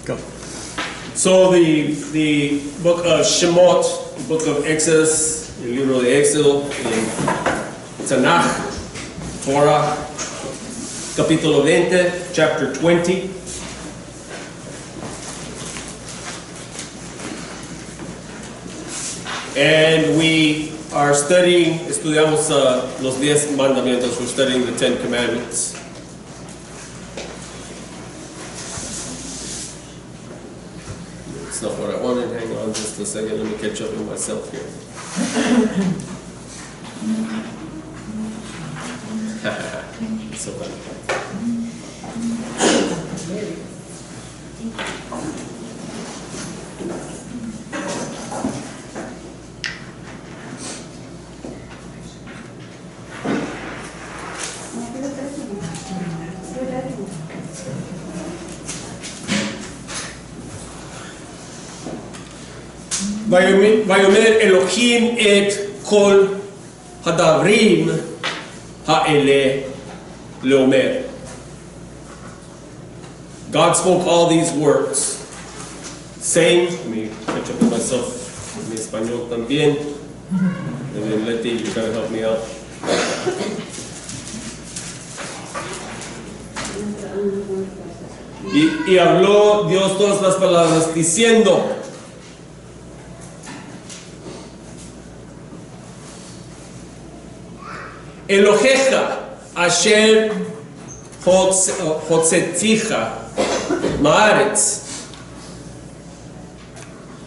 Go. So the book of Shemot, the book of Exodus, el libro de Éxodo, Tanakh, Torah, capítulo 20, chapter 20. And we are estudiamos los 10 mandamientos. We're studying the 10 commandments. That's not what I wanted. Hang on just a second. Let me catch up with myself here. So funny. ויאמר אלוהים את כל הדברים האלה לאומר. God spoke all these words, saying, let me catch up with myself, mi español también, and then Letty, you're going to help me out. Y habló Dios todas las palabras diciendo, Elohecha asher hotzeticha ma'aretz.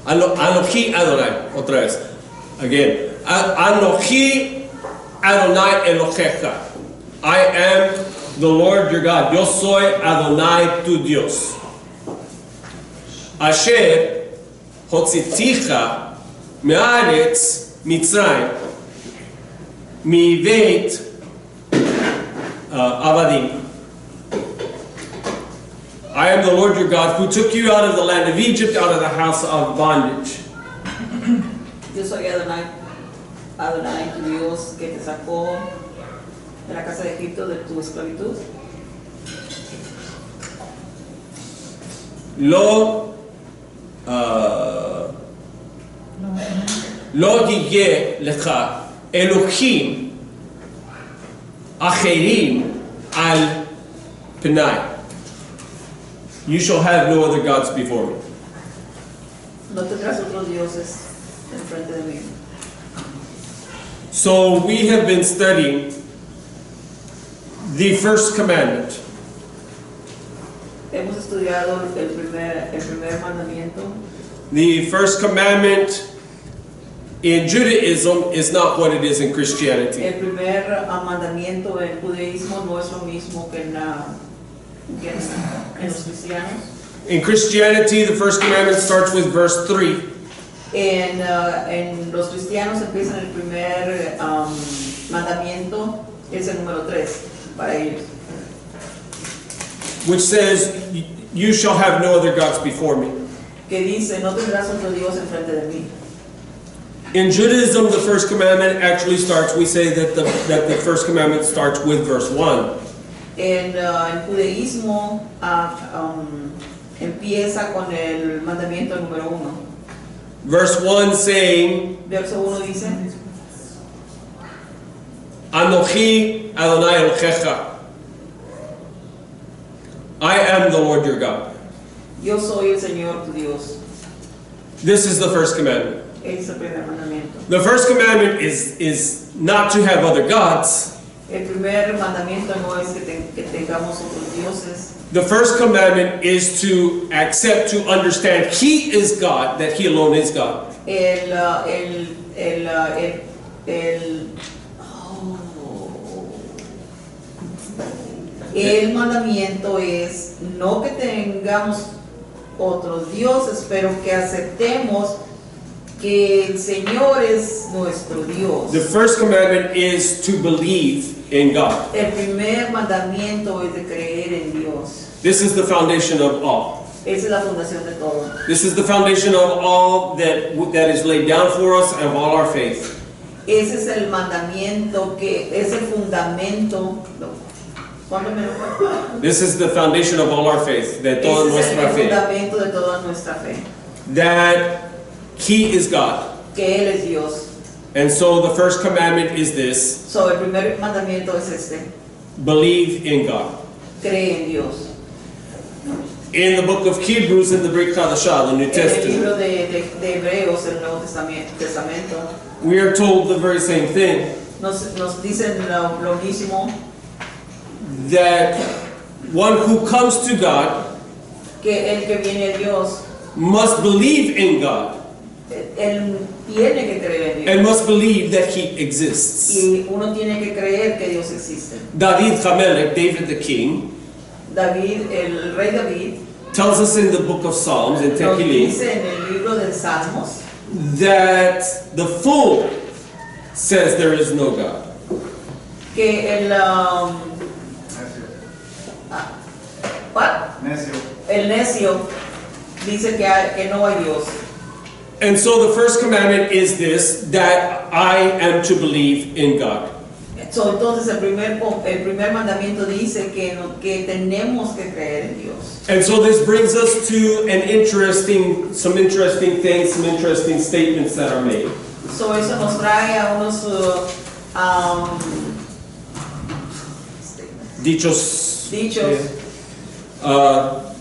Anochi Adonai. Otra vez. Again. Anochi Adonai Elohecha. I am the Lord your God. Yo soy Adonai tu Dios. Asher hotzeticha ma'aretz Mitzrayim. Mi veit avadim. I am the Lord your God who took you out of the land of Egypt, out of the house of bondage. Yo soy Adonai, Adonai tu Dios que te sacó de la casa de Egipto de tu esclavitud. Lo yeh lecha Elohim acherim al penai. You shall have no other gods before me. No tendrás otros dioses enfrente de mí. So we have been studying the first commandment. Hemos estudiado el primer mandamiento. The first commandment in Judaism is not what it is in Christianity. El primer mandamiento en judaísmo no es lo mismo que en los cristianos. In Christianity, the first commandment starts with verse 3. En los cristianos empiezan el primer mandamiento, es el número 3 para ellos. Which says, you shall have no other gods before me. Que dice, no tendrás otro Dios enfrente de mí. In Judaism, the first commandment actually starts, we say that the first commandment starts with verse 1. En judaísmo empieza con el mandamiento número 1. Verse 1 saying, Verso 1 dice, Anochi Adonai Elohecha. I am the Lord your God. Yo soy el Señor tu Dios. This is the first commandment. Es el primer mandamiento. The first commandment is not to have other gods. El primer mandamiento no es que tengamos otros dioses. The first commandment is to accept, to understand He is God, that He alone is God. El mandamiento es no que tengamos otros dioses, pero que aceptemos que el Señor es nuestro Dios. The first commandment is to believe in God. El primer mandamiento es de creer en Dios. This is the foundation of all. Esa es la fundación de todo. This is the foundation of all that is laid down for us and of all our faith. Ese es el mandamiento que es el fundamento ¿Cuánto menos fue? This is the foundation of all our faith, de toda Ese es nuestra el fe. fundamento de toda nuestra fe. That He is God. Que Él es Dios. And so the first commandment is this: So, el primer mandamiento es este. believe in God. Cree en Dios. In the book of Hebrews, in the Brit Chadashah, the New En el Testament, libro de Hebreos, el Nuevo Testamento, we are told the very same thing, nos dicen lo mismo, that one who comes to God que el que viene a Dios, must believe in God él tiene que creer en Dios. and must believe that He exists. Y uno tiene que creer que Dios existe. David Hamelech, David the king, David, el rey David, tells us in the book of Psalms, in nos Tehillim, dice en el libro del Salmos that the fool says there is no God. que el necio dice que no hay Dios. And so the first commandment is this, that I am to believe in God. So, entonces el primer mandamiento dice que tenemos que creer en Dios. And so this brings us to some interesting things, some interesting statements that are made. So, eso nos trae a unos Dichos dichos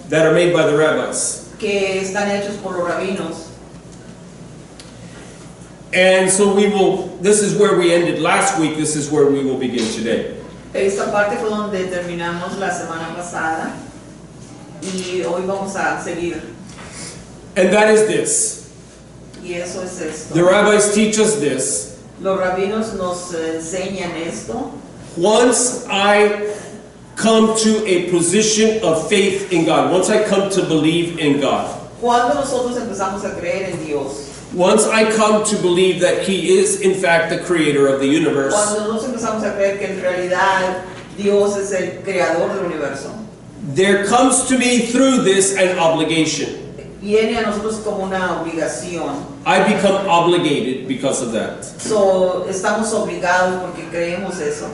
that are made by the rabbis. que están hechos por los rabinos. And so this is where we ended last week, this is where we will begin today. Esta parte fue donde terminamos la semana pasada y hoy vamos a seguir. And that is this. Y eso es esto. The rabbis teach us this. Los rabinos nos enseñan esto. Once I come to a position of faith in God, once I come to believe in God, Cuando nosotros empezamos a creer en Dios, once I come to believe that He is in fact the creator of the universe, cuando nosotros empezamos a creer que en realidad Dios es el creador del universo, there comes to me through this an obligation. viene a nosotros como una obligación. I become obligated because of that. So, estamos obligados porque creemos eso.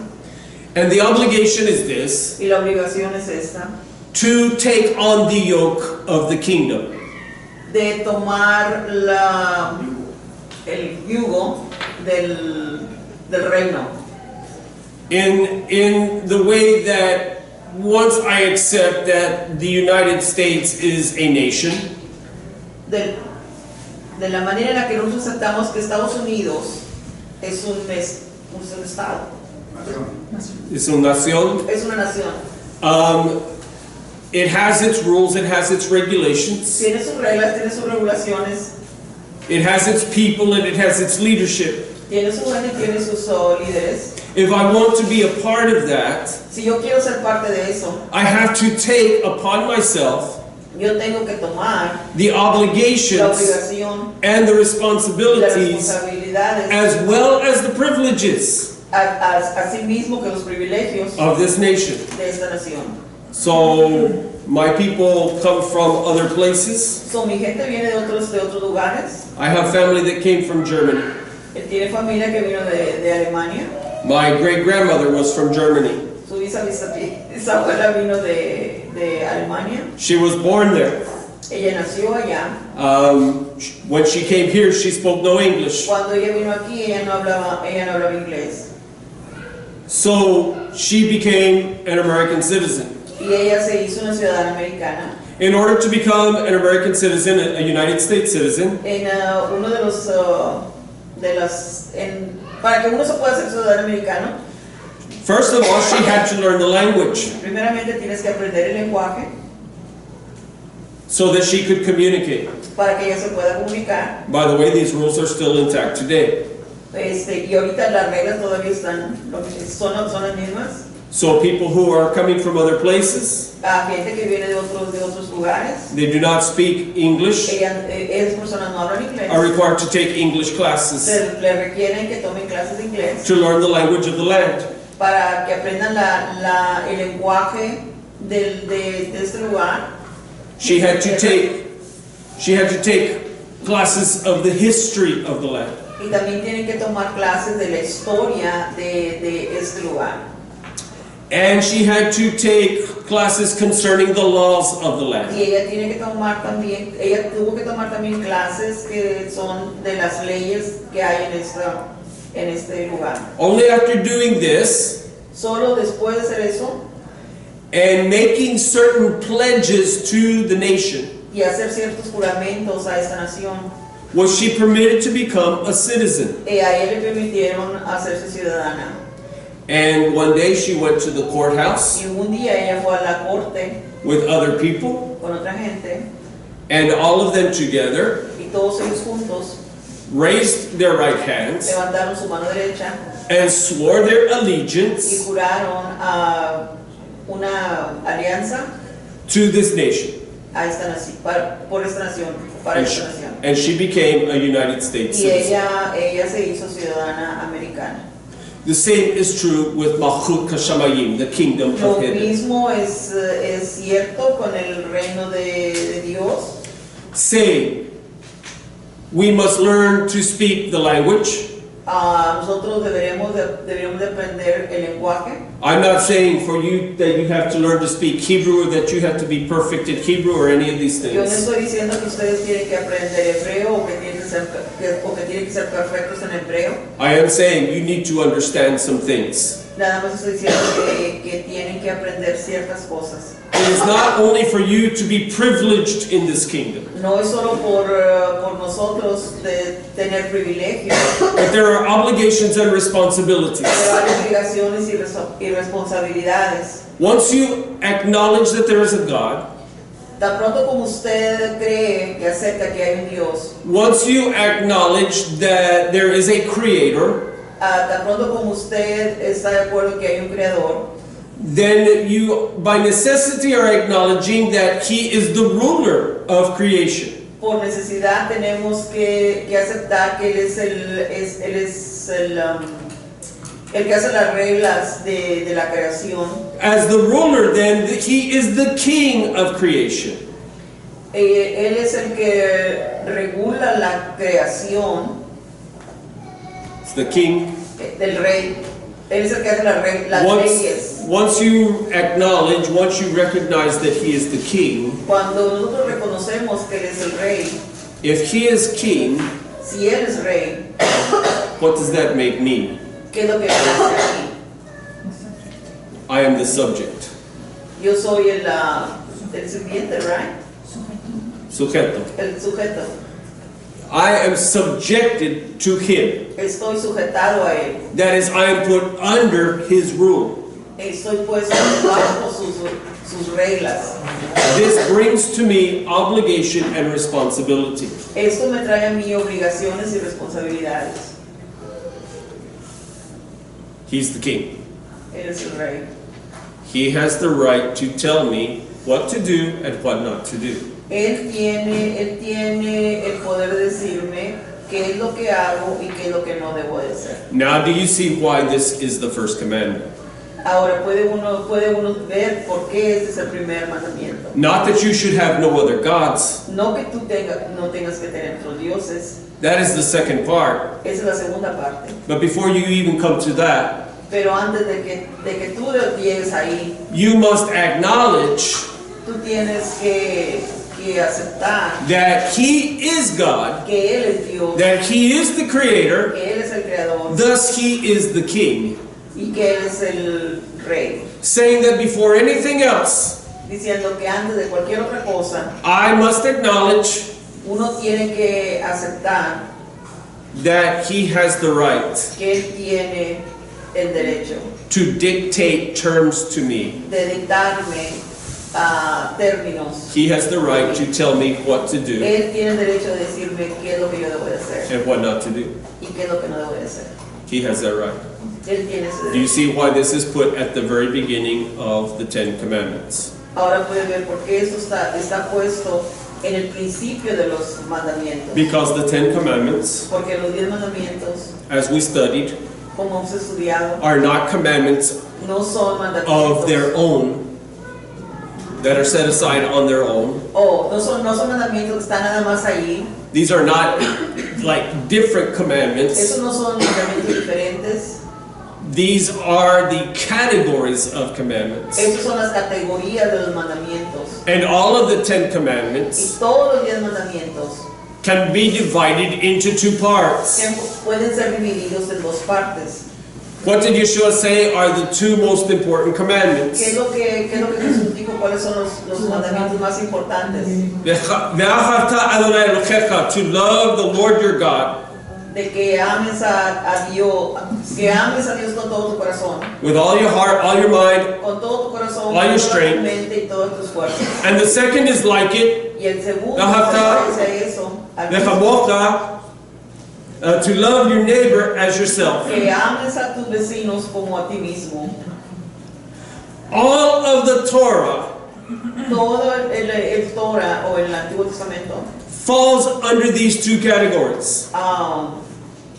And the obligation is this: Y la obligación es esta, to take on the yoke of the kingdom. de tomar el yugo del reino. In the way that once I accept that the United States is a nation, De la manera en la que nosotros aceptamos que Estados Unidos es un estado, es una nación, es una nación. it has its rules, it has its regulations, Tiene sus reglas, tiene sus regulaciones, it has its people, and it has its leadership. tiene su gente, tiene sus líderes. If I want to be a part of that, Si yo quiero ser parte de eso, I have to take upon myself yo tengo que tomar the la obligations obligación and the y las responsibilities responsabilidades, as well as the privileges así mismo que los privilegios of this nation. de esta nación. So my people come from other places. So, mi gente viene de otros lugares. I have family that came from Germany. Él tiene familia que vino de Alemania. My great-grandmother was from Germany. Su bisabuela vino de Alemania. She was born there. Ella nació allá. When she came here, she spoke no English. Cuando ella vino aquí, ella no hablaba inglés. So she became an American citizen. Y ella se hizo una ciudadana americana. In order to become an American citizen, a United States citizen, En uno de los para que uno se pueda hacer ciudadano americano, first of all, she had to learn the language primeramente tienes que aprender el lenguaje so that she could communicate. para que ella se pueda comunicar. By the way, these rules are still intact today. Y ahorita las reglas todavía son las mismas. So people who are coming from other places, Gente que viene de otros lugares, they do not speak English, esas personas no hablan inglés. are required to take English classes Le requieren que tomen clases de inglés to learn the language of the land. para que aprendan el lenguaje de este lugar. She had to take classes of the history of the land. Y también tienen que tomar clases de la historia de este lugar. And she had to take classes concerning the laws of the land. Y ella tiene que tomar también, ella tuvo que tomar también clases que son de las leyes que hay en este lugar. Only after doing this Solo después de hacer eso and making certain pledges to the nation y hacer ciertos juramentos a esta nación, was she permitted to become a citizen. a ella le permitieron hacerse ciudadana. And one day she went to the courthouse Y un día ella fue a la corte with other people, con otra gente and all of them together y todos ellos juntos raised their right hands levantaron su mano derecha and swore their y allegiance juraron a una alianza to this nation. a esta nación, por esta nación, para And esta she, nación. and she became a United States Y citizen. ella se hizo ciudadana americana. The same is true with Malchut Kashamayim, the kingdom Lo of heaven. mismo es cierto con el reino de Dios. Saying, we must learn to speak the language. Nosotros deberíamos de aprender el lenguaje. I'm not saying for you that you have to learn to speak Hebrew or that you have to be perfect in Hebrew or any of these Yo no things. estoy diciendo que ustedes tienen que aprender hebreo o que tienen que ser perfectos en hebreo. I am saying you need to understand some things. Nada más estoy diciendo que tienen que aprender ciertas cosas. It is not only for you to be privileged in this kingdom, No es solo por nosotros de tener privilegios, but there are obligations and responsibilities. pero hay obligaciones y responsabilidades. Once you acknowledge that there is a God, Tan pronto como usted cree que acepta que hay un Dios, once you acknowledge that there is a creator, tan pronto como usted está de acuerdo que hay un creador, then you by necessity are acknowledging that he is the ruler of creation. por necesidad tenemos que aceptar que Él es el que hace las reglas de la creación. As the ruler, then, he is the king of creation. Él es el que regula la creación It's the king. del rey. Él es el que hace las leyes. Once you acknowledge, once you recognize that he is the king, Cuando nosotros reconocemos que Él es el rey, if he is king, si Él es rey, what does that make me? ¿qué es lo que me hace aquí? I am the subject. Yo soy el sirviente, right? Sujeto. El sujeto. I am subjected to him. Estoy sujetado a Él. That is, I am put under his rule. Estoy puesto bajo sus reglas. This brings to me obligation and responsibility. Esto me trae a mí obligaciones y responsabilidades. He's the king. Él es el rey. He has the right to tell me what to do and what not to do. Él tiene el poder de decirme qué es lo que hago y qué es lo que no debo de hacer. Now, do you see why this is the first commandment? Ahora puede uno ver por qué este es el primer mandamiento. Not that you should have no other gods. No que tú no tengas que tener otros dioses. That is the second part. Esa es la segunda parte. But before you even come to that, Pero antes de que tú llegues ahí, you must acknowledge tú tienes que aceptar that he is God, que Él es Dios, that he is the creator, que Él es el creador thus he is the king. y que Él es el rey. Saying that before anything else, Diciendo que antes de cualquier otra cosa, I must acknowledge uno tiene que aceptar that he has the right que Él tiene el derecho to dictate terms to me. de dictarme términos. He has the right to tell me what to do Él tiene el derecho de decirme qué es lo que yo debo de hacer and what not to do. y qué es lo que no debo de hacer. He has that right. Él tiene ese Do you derecho. see why this is put at the very beginning of the Ten Commandments? Ahora puede ver por qué eso está puesto en el principio de los mandamientos. Because the Ten Commandments, Porque los 10 mandamientos, as we studied, como hemos estudiado, are not commandments no son of their mandamientos. own, that are set aside on their own. No son mandamientos que están nada más allí. These are not like different commandments. Esos no son mandamientos diferentes. These are the categories of commandments. Esas son las categorías de los mandamientos. And all of the 10 Y commandments todos los 10 mandamientos can be divided into 2 parts. que pueden ser divididos en dos partes. What did Yeshua say are the 2 most important commandments? ¿Qué es lo que Jesús dijo? ¿Cuáles son los mandamientos más importantes? Ve'ahavta Adonai Elohecha, to love the Lord your God De que ames a Dios, que ames a Dios con todo tu corazón, with all your heart, all your mind, con todo tu corazón, all your con toda strength. tu mente y todas tus fuerzas. and the second is like it, Y el segundo Ve'ahavta se parece a eso, al mismo, Ve'chamocha, to love your neighbor as yourself. que ames a tus vecinos como a ti mismo. All of the Torah Todo el Torah o el Antiguo Testamento falls under these 2 categories.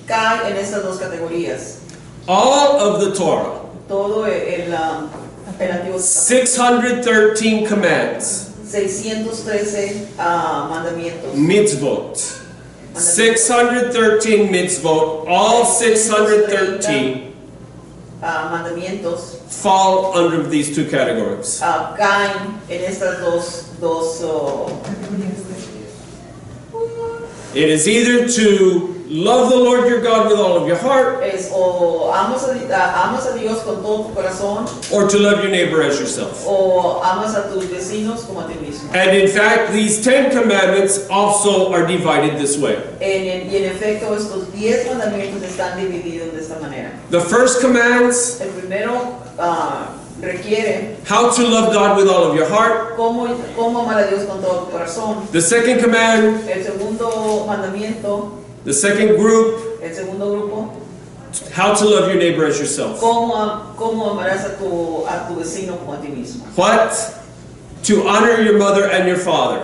cae en estas dos categorías. All of the Torah, Todo el Antiguo Testamento, 613 commands, 613 mandamientos. mitzvot, 613 mitzvot, all 613 mandamientos fall under these 2 categories. caen en estas dos It is either to love the Lord your God with all of your heart, es o amas a Dios con todo tu corazón or to love your neighbor as yourself. o amas a tus vecinos como a ti mismo. And in fact, these 10 commandments also are divided this way. Y en efecto estos 10 mandamientos están divididos de esta manera. The first commands El primero requiere how to love God with all of your heart. cómo amar a Dios con todo tu corazón. The second command, El segundo mandamiento, the second group, el segundo grupo, how to love your neighbor as yourself. cómo amarás a tu vecino como a ti mismo. What? To honor your mother and your father.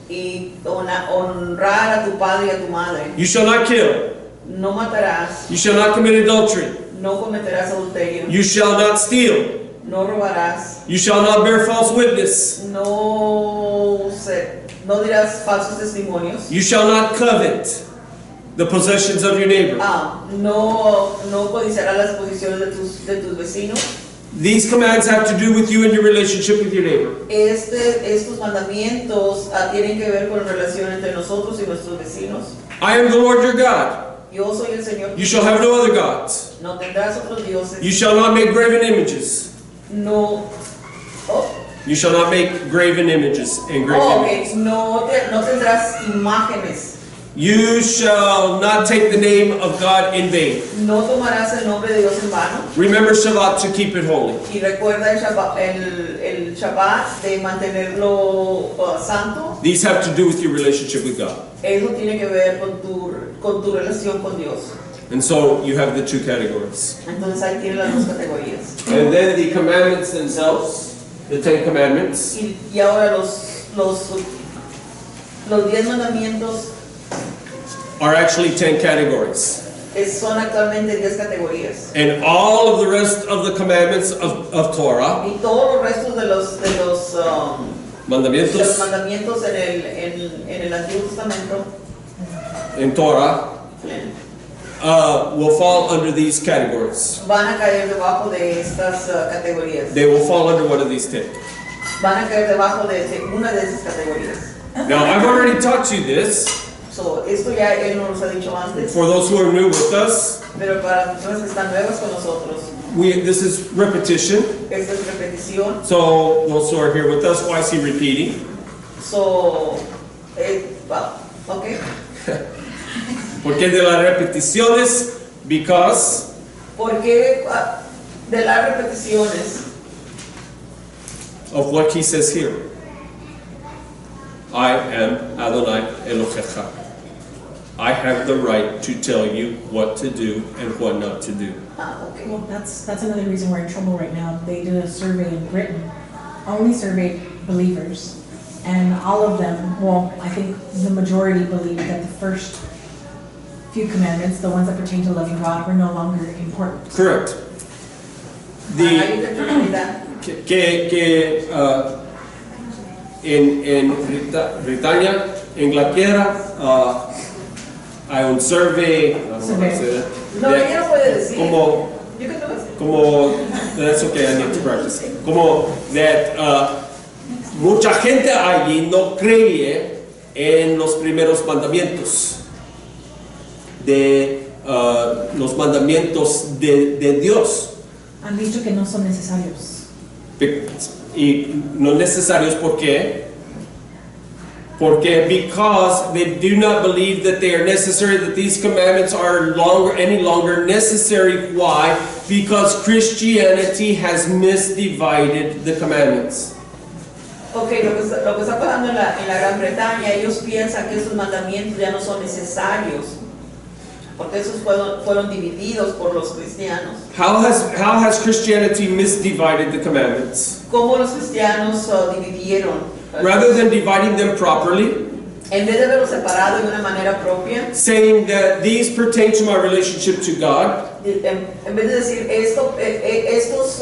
Y honrar a tu padre y a tu madre. You shall not kill. No matarás, You shall not commit adultery. no cometerás adulterio, You shall not steal. no robarás, You shall not bear false witness. no dirás falsos testimonios, You shall not covet the possessions of your neighbor. no codiciarás las posiciones de tus vecinos. These commands have to do with you and your relationship with your neighbor. Estos mandamientos tienen que ver con la relación entre nosotros y nuestros vecinos. I am the Lord your God. Yo soy el Señor. You shall have no other gods. No tendrás otros dioses. You shall not make graven images. No. You shall not make graven images. Engraved images. Okay. No tendrás imágenes. You shall not take the name of God in vain. No tomarás el nombre de Dios en vano. Remember Shabbat to keep it holy. Y recuerda el Shabbat de mantenerlo santo. These have to do with your relationship with God. Eso tiene que ver con tu relación con Dios. And so you have the 2 categories. Entonces ahí tienes las dos categorías. And then the commandments themselves, the 10 commandments, Y ahora los 10 mandamientos are actually 10 categories. son actualmente 10 categorías. And all of the rest of the commandments of Torah, Y todos los restos de los mandamientos mandamientos en el Antiguo Testamento in Torah, will fall under these categories. van a caer debajo de estas categorías. They will fall under one of these 10. Van a caer debajo de una de esas categorías. Now, I've already taught you this. So, esto ya él nos lo ha dicho antes, For those who are new with us, pero para las personas que están nuevas con nosotros, this is repetition. esta es repetición. So those who are here with us, why is he repeating? So, well, okay. Porque de las repeticiones, because Porque de las repeticiones of what he says here. I am Adonai Elohecha. I have the right to tell you what to do and what not to do. okay. Well, that's another reason we're in trouble right now. They did a survey in Britain, only surveyed believers, and all of them, well, I think the majority believe that the first few commandments, the ones that pertain to loving God, were no longer important. Correct. Hay una oportunidad. En Britania, Inglaterra, hay un survey. No, ella no puede decir. Como You can do it. como, that's okay, I need to practice. Como that mucha gente allí no cree en los primeros mandamientos, de los mandamientos de Dios. Han dicho que no son necesarios. Y no necesarios, ¿por qué? Porque because they do not believe that they are necessary, that these commandments are any longer necessary. Why? Because Christianity has misdivided the commandments. Ok, lo que está pasando en la Gran Bretaña, ellos piensan que esos mandamientos ya no son necesarios, porque esos fueron divididos por los cristianos. How has Christianity misdivided the commandments? ¿Cómo los cristianos dividieron? Rather than dividing them properly, En vez de haberlos separado de una manera propia, saying that these pertain to my relationship to God, en vez de decir estos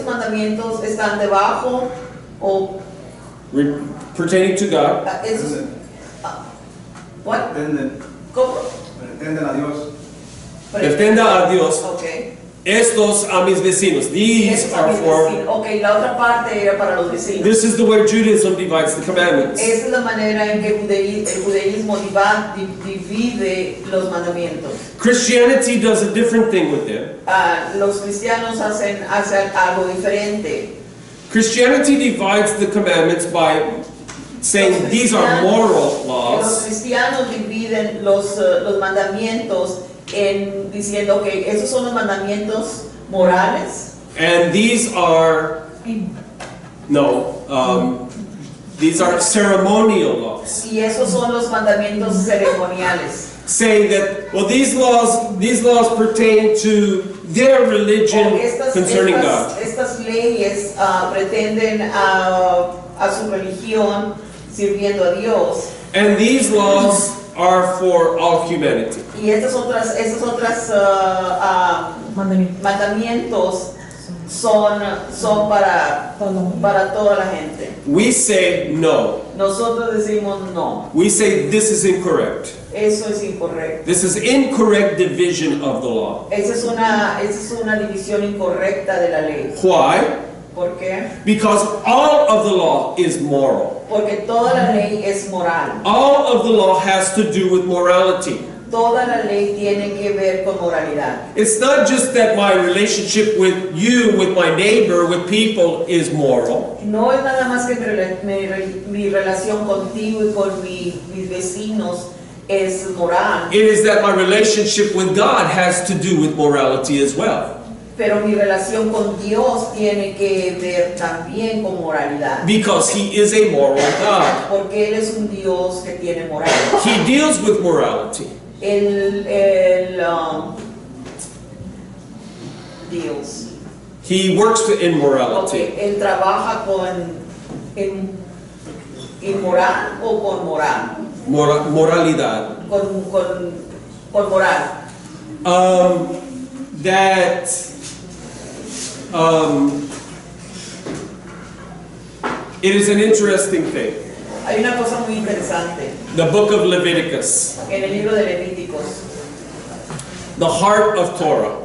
mandamientos están debajo o pertaining to God, esos, what? ¿Cómo? Pretenden a Dios. pretenda a Dios, Okay. estos a mis vecinos. These Estos are for. Ok, la otra parte era para los vecinos. This is the way Judaism divides the commandments. Esa es la manera en que el judaísmo divide los mandamientos. Christianity does a different thing with them. Los cristianos hacen algo diferente. Christianity divides the commandments by saying these are moral Los laws, cristianos dividen los mandamientos en diciendo que esos son los mandamientos morales and these are these are ceremonial laws. y esos son los mandamientos ceremoniales. Saying that, well, these laws pertain to their religion concerning God. Estas leyes pretenden a su religión sirviendo a Dios. And these laws are for all humanity. Y estas otras mandamientos son para toda la gente. We say no. Nosotros decimos no. We say this is incorrect. Eso es incorrecto. This is incorrect division of the law. Esa es una división incorrecta de la ley. Why? ¿Por qué? Because all of the law is moral. Porque toda la ley es moral. All of the law has to do with morality. Toda la ley tiene que ver con moralidad. It's not just that my relationship with you, with my neighbor, with people is moral. No es nada más que mi relación contigo y con mis vecinos es moral. It is that my relationship with God has to do with morality as well. Pero mi relación con Dios tiene que ver también con moralidad. Because He is a moral God. Porque Él es un Dios que tiene moral. He deals with morality. Deals. He works in morality. Okay. Él trabaja en moral o con moral. Moralidad. Con moral. It is an interesting thing. Hay una cosa muy interesante The book of Leviticus, en el libro de Levíticos. the heart of Torah,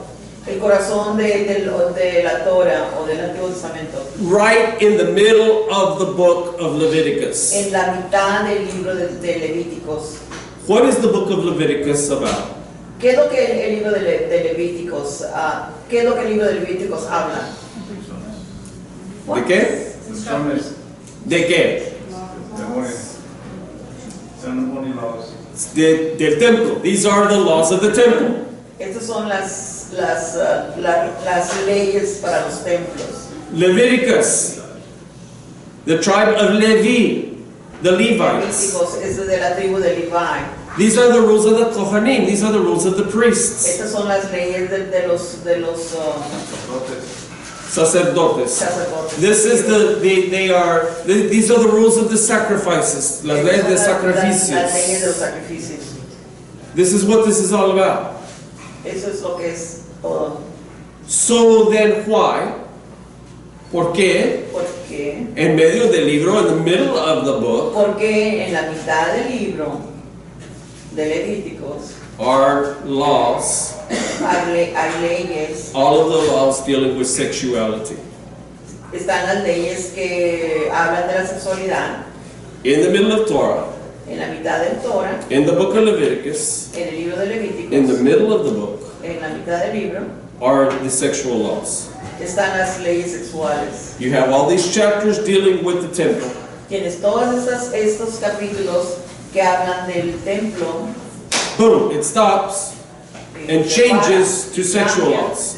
El corazón de la Torah o del Antiguo Testamento. right in the middle of the book of Leviticus. En la mitad del libro de Levíticos. What is the book of Leviticus about? ¿Qué es lo que el libro de Levíticos, qué es lo que el libro de Levíticos habla? ¿De qué? Lecciones, ¿De qué? demonios, ceremoniales. Del templo. These are the laws of the temple. Estas son las leyes para los templos. Leviticus, the tribe of Levi, the Levites. Levíticos es de la tribu de Levi. These are the rules of the Kohanim. These are the rules of the priests. Estas son las leyes de los Sacerdotes. sacerdotes. This is these are the rules of the sacrifices. Las leyes de Las leyes de los sacrificios. sacrificios. This is what this is all about. Eso es lo que es todo. So then why? ¿Por qué? Porque En medio del libro, in the middle of the book, en la mitad del libro de Levíticos, are laws, hay leyes, all of the laws dealing with sexuality. están las leyes que hablan de la sexualidad In the middle of Torah, en la mitad del Torah, in the book of Leviticus, en el libro de Levíticos, in the middle of the book, en la mitad del libro, are the sexual laws. están las leyes sexuales. You have all these chapters dealing with the temple. Tienes todos estos capítulos que hablan del templo. Boom, it stops and Se changes to sexual cambia, laws.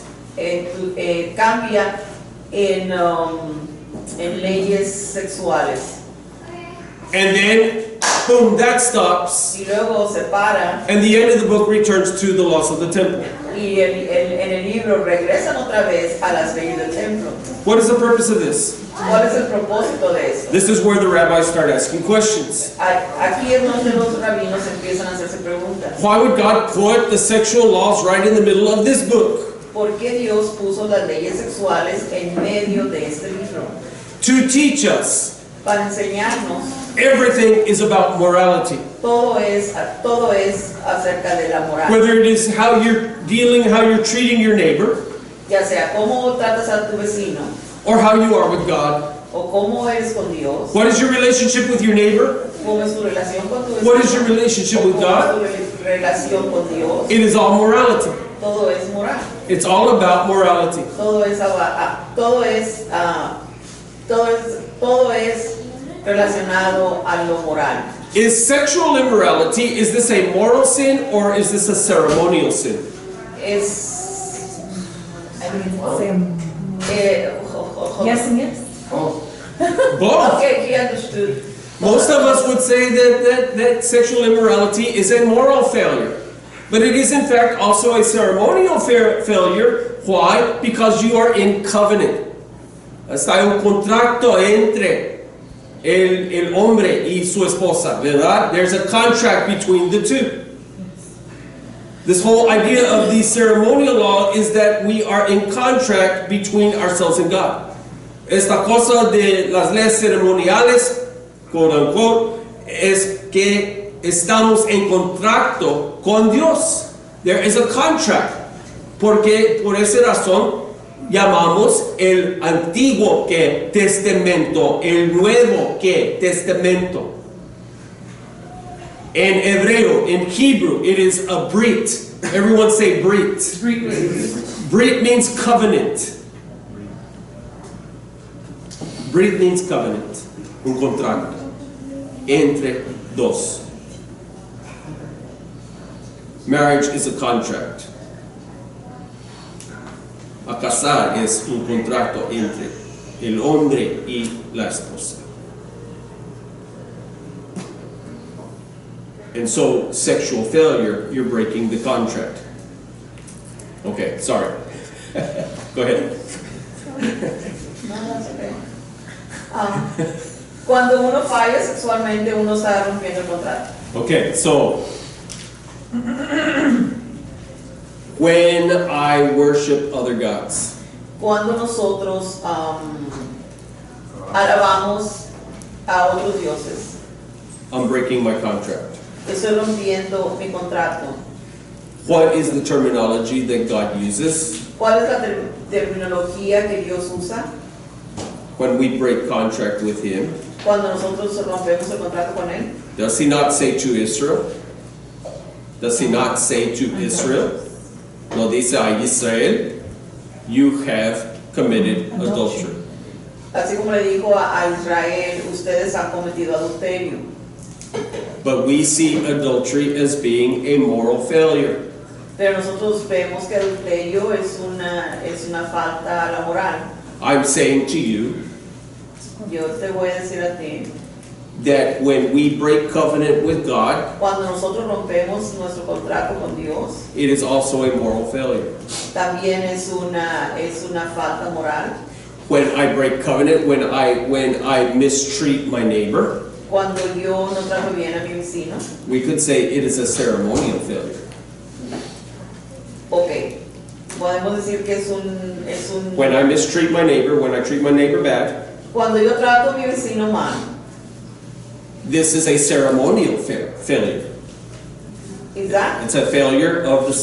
Cambia en leyes sexuales. And then, boom, that stops. Y luego se para And the end of the book returns to the laws of the temple. y en el libro regresan otra vez a las leyes del templo. What is the purpose of this? ¿Cuál es el propósito de esto? This is where the rabbis start asking questions. Aquí es donde los rabinos empiezan a hacerse preguntas. Why would God put the sexual laws right in the middle of this book? ¿Por qué Dios puso las leyes sexuales en medio de este libro? To teach us Para enseñarnos. everything is about morality. Todo es acerca de la moral. Whether it is how you're dealing, how you're treating your neighbor, Ya sea cómo tratas a tu vecino or how you are with God. o cómo eres con Dios. What is your relationship with your neighbor? ¿Cómo es tu relación con tu vecino? What is your relationship with ¿Cómo God? es tu relación con Dios? It is all morality. Todo es moral. It's all about morality. Todo es relacionado a lo moral. Is sexual immorality, is this a moral sin or is this a ceremonial sin? Es Yes and yes. Both. Okay, he understood. Most of us would say that sexual immorality is a moral failure. But it is in fact also a ceremonial failure. Why? Because you are in covenant. Está un contrato entre el hombre y su esposa, ¿verdad? There's a contract between the two. This whole idea of the ceremonial law is that we are in contract between ourselves and God. Esta cosa de las leyes ceremoniales, quote unquote, es que estamos en contrato con Dios. There is a contract. Porque por esa razón llamamos el antiguo que testamento, el nuevo que testamento. In hebreo, in Hebrew, it is a brit. Everyone say brit. Brit means covenant. Brit means covenant. Un contrato entre dos. Marriage is a contract. A casar es un contrato entre el hombre y la esposa. And so, sexual failure, you're breaking the contract. Okay, sorry. Go ahead. No, that's okay. Cuando uno falla sexualmente, uno está rompiendo el contrato. Okay, so when I worship other gods, Cuando nosotros alabamos a otros dioses, I'm breaking my contract. estoy rompiendo mi contrato. What is the terminology that God uses ¿Cuál es la terminología que Dios usa when we break contract with Him? cuando nosotros rompemos el contrato con Él? Does He not say to Israel? Does He not say to Israel? No dice a Israel, you have committed adultery. Así como le dijo a Israel, ustedes han cometido adulterio. But we see adultery as being a moral failure. Pero nosotros vemos que adulterio es una falta a la moral. I'm saying to you Yo te voy a decir a ti, that when we break covenant with God, cuando nosotros rompemos nuestro contrato con Dios, it is also a moral failure. también es una falta moral. When I break covenant, when I mistreat my neighbor, Cuando yo no trato bien a mi vecino, we could say it is a ceremonial failure. ok, podemos decir que es un When I mistreat my neighbor, when I treat my neighbor bad, cuando yo trato a mi vecino mal, this is a ceremonial failure. Is that? It's a failure of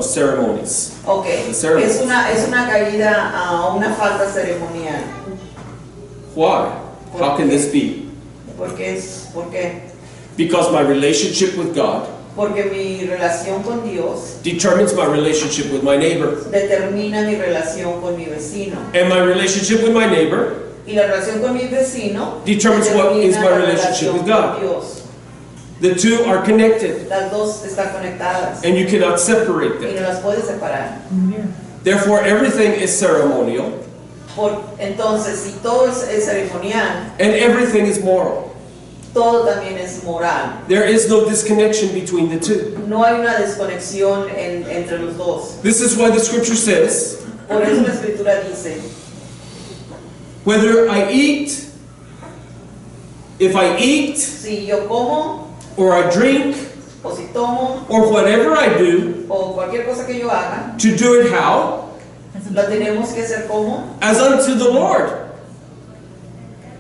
ceremonies. Okay. The ceremony. Es una caída a una falta ceremonial. Why? How can this be? ¿Por qué? Because my relationship with God Porque mi relación con Dios determines my relationship with my neighbor. determina mi relación con mi vecino. And my relationship with my neighbor Y la relación con mi vecino determines what is my la relationship relación with God. con Dios. The two are connected, Las dos están conectadas and you cannot separate y them. no las puedes separar. Therefore, everything is ceremonial, Entonces, si todo es ceremonial, and everything is moral. todo también es moral. There is no disconnection between the two. No hay una desconexión entre los dos. This is why the scripture says, Por eso la escritura dice, whether I eat, if I eat, si yo como, or I drink, o si tomo, or whatever I do, o cualquier cosa que yo haga, to do it how? la tenemos que hacer como As unto the Lord.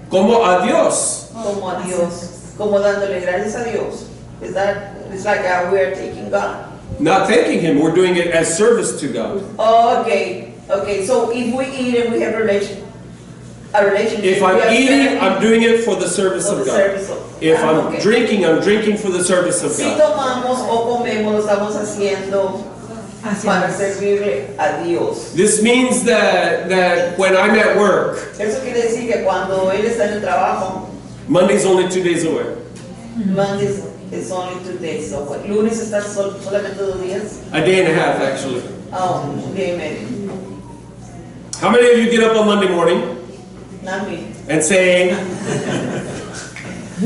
Como a Dios. como a Dios, como dándole gracias a Dios. Is that, it's like we are taking God. Not thanking Him, we're doing it as service to God. Oh, okay, so if we eat and we have a relationship, If we are I'm eating, serving I'm doing it for the service for of the God. service of If I'm okay. drinking, I'm drinking for the service of Si God. tomamos o comemos, lo estamos haciendo para servirle a Dios. This means that when I'm at work, Eso quiere decir que cuando él está en el trabajo, Monday's only 2 days away. Mondays is only 2 days. So what, lunes está solamente 2 días. A day and a half, actually. Oh, un día y medio. How many of you get up on Monday morning Not me. and say,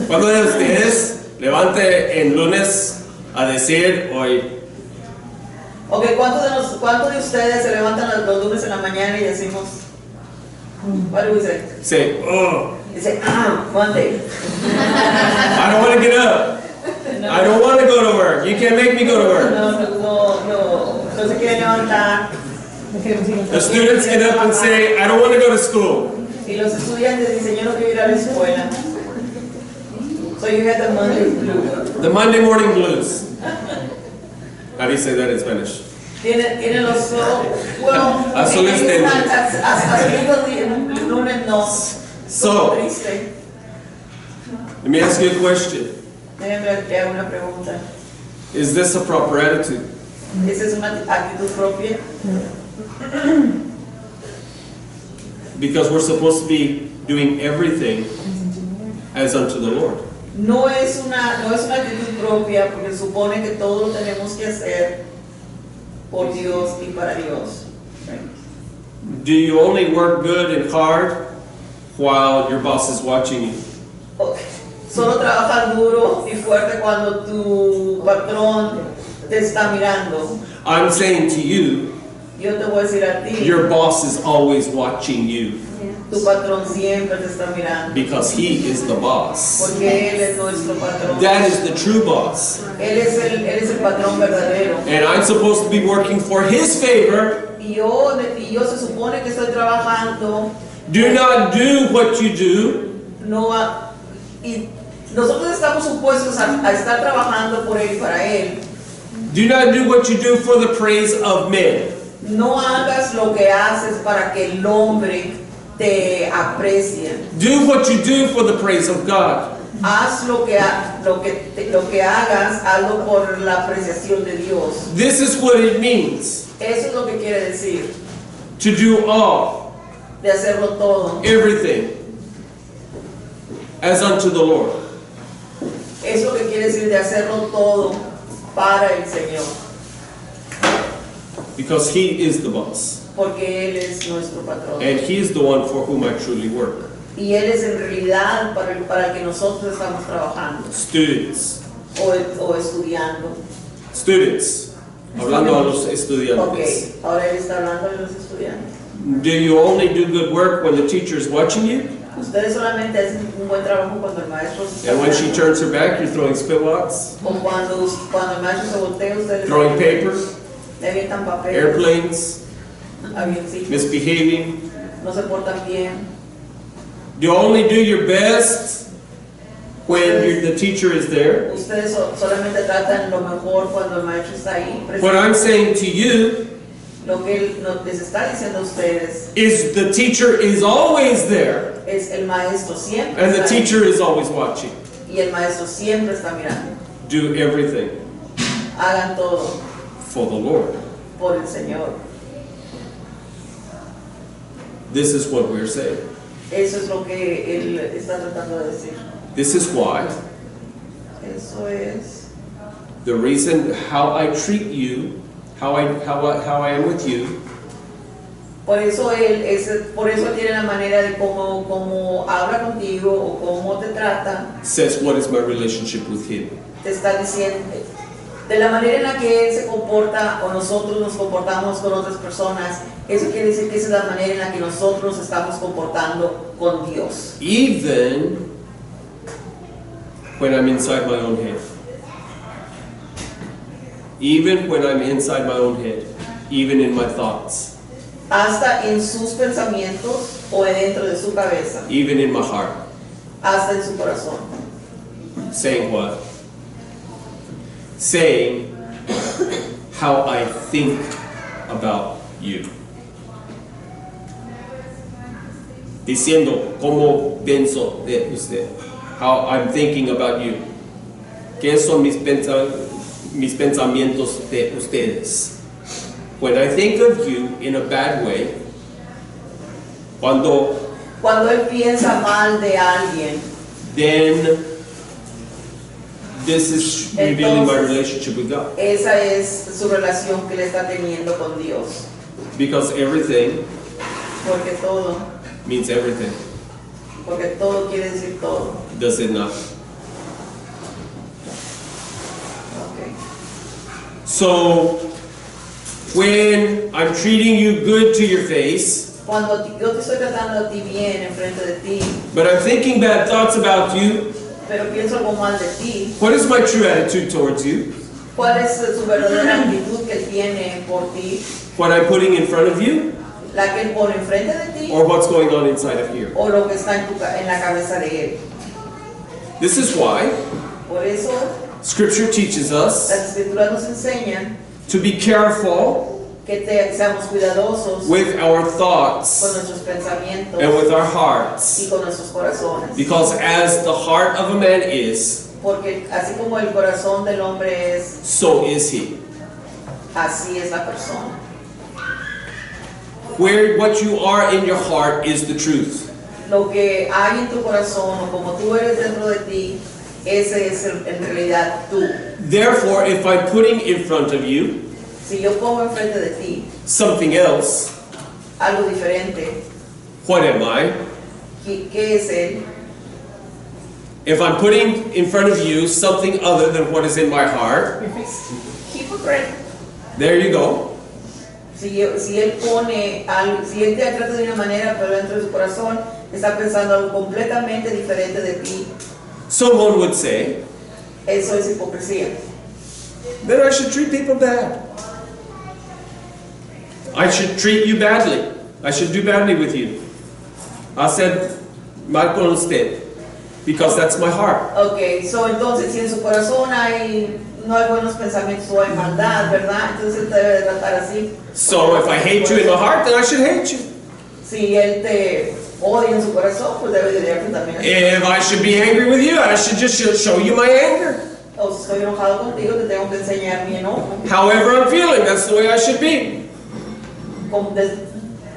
¿cuántos de ustedes levante en lunes a decir hoy? Okay, ¿cuántos de ustedes se levantan los lunes en la mañana y decimos, what do we say? Say, oh, Dice, Monday. I don't want to get up. I don't want to go to work. You can't make me go to work. No se quiere levantar. The students get up and say, I don't want to go to school. Y los estudiantes dicen, yo no quiero ir a la escuela. So you have the Monday blues. The Monday morning blues. How do you say that in Spanish? Tiene los, well, Azul el lunes no. So, Triste. let me ask you a question. Déjame le hago una pregunta. Is this a proper attitude? ¿Esa es una actitud propia? Because we're supposed to be doing everything as unto the Lord. No es una actitud propia porque supone que todo lo tenemos que hacer por Dios y para Dios. Do you only work good and hard while your boss is watching you? Okay. Solo trabajas duro y fuerte cuando tu patrón te está mirando. I'm saying to you, Yo te voy a decir a ti, your boss is always watching you tu patrón siempre te está mirando. because he is the boss. Porque Él es nuestro patrón. That is the true boss. Él es el patrón verdadero. And I'm supposed to be working for his favor. Y yo se supone que estoy trabajando. Do not do what you do Y nosotros estamos supuestos a estar trabajando por Él y para Él. Do not do what you do for the praise of men. No hagas lo que haces para que el hombre te aprecie. Do what you do for the praise of God. Haz lo que hagas, hazlo por la apreciación de Dios. This is what it means Eso es lo que quiere decir, to do all, de hacerlo todo. everything, as unto the Lord. Es lo que quiere decir de hacerlo todo para el Señor. Because he is the boss. Porque Él es nuestro patrón. And he is the one for whom I truly work. Y Él es en realidad para el que nosotros estamos trabajando Students. o estudiando. Students. Hablando a los Ok, estudiantes. ahora Él está hablando de los estudiantes. Do you only do good work when the teacher is watching you? Ustedes solamente hacen un buen trabajo cuando el maestro se está And when she mirando. turns her back, you're throwing spitwats, O cuando el maestro se voltea, ustedes throwing paper, le avientan papel, airplanes, avioncitos, misbehaving. no se portan bien. Do you only do your best when the teacher is there. Ustedes solamente tratan lo mejor cuando el maestro está ahí What presente. I'm saying to you Lo que él les está diciendo a ustedes is the teacher is always there, es el maestro siempre and the está ahí, teacher is always watching. y el maestro siempre está mirando. Do everything Hagan todo for the Lord. por el Señor. This is what we're saying. Eso es lo que él está tratando de decir. This is why Eso es the reason how I treat you, how I am with you, por eso por eso tiene la manera de cómo habla contigo o cómo te trata. says what is my relationship with him. Te está diciendo de la manera en la que él se comporta o nosotros nos comportamos con otras personas. Eso quiere decir que esa es la manera en la que nosotros nos estamos comportando con Dios. Even when I'm inside my own head. Even when I'm inside my own head. Even in my thoughts. Hasta en sus pensamientos o dentro de su cabeza. Even in my heart. Hasta en su corazón. Saying what? Saying how I think about you. Diciendo cómo pienso de usted. How I'm thinking about you. ¿Qué son mis pensamientos de ustedes? When I think of you in a bad way, cuando él piensa mal de alguien, then this is revealing my relationship with God. esa es su relación que le está teniendo con Dios. Because everything Porque todo means everything. Porque todo quiere decir todo. Does it not? Okay. So, when I'm treating you good to your face, Cuando yo te estoy tratando a ti bien enfrente de ti, but I'm thinking bad thoughts about you, pero pienso algo mal de ti, what is my true attitude towards you? ¿cuál es su verdadera actitud que él tiene por ti? What I'm putting in front of you? La que él pone enfrente de ti Or what's going on inside of here? o lo que está en la cabeza de él. This is why Por eso Scripture teaches us las escrituras nos enseñan to be careful que seamos cuidadosos with our con thoughts nuestros pensamientos and with our y hearts. con nuestros corazones. Because as the heart of a man is, Porque así como el corazón del hombre es, so is he. así es la persona. What you are in your heart is the truth. Lo que hay en tu corazón o como tú eres dentro de ti, ese es en realidad tú. Therefore, if I'm putting in front of you Si yo pongo enfrente de ti something else, algo diferente, what am I? ¿qué es él? If I'm putting in front of you something other than what is in my heart, Hypocrite. there you go. Si él pone algo, si él te trata de una manera, pero dentro de su corazón está pensando algo completamente diferente de ti, Someone would say, eso es hipocresía. then I should treat people bad. I should treat you badly. I should do badly with you. I said, mal con usted, because that's my heart. Ok, so entonces si en su corazón no hay buenos pensamientos o hay maldad, ¿verdad? Entonces él te debe de tratar así. So if I hate you in my heart, then I should hate you. Si él te odia en su corazón, pues debe de odiarte también. If I should be angry with you, I should just show you my anger. O si estoy enojado contigo, te tengo que enseñar mi enojo. However I'm feeling, that's the way I should be.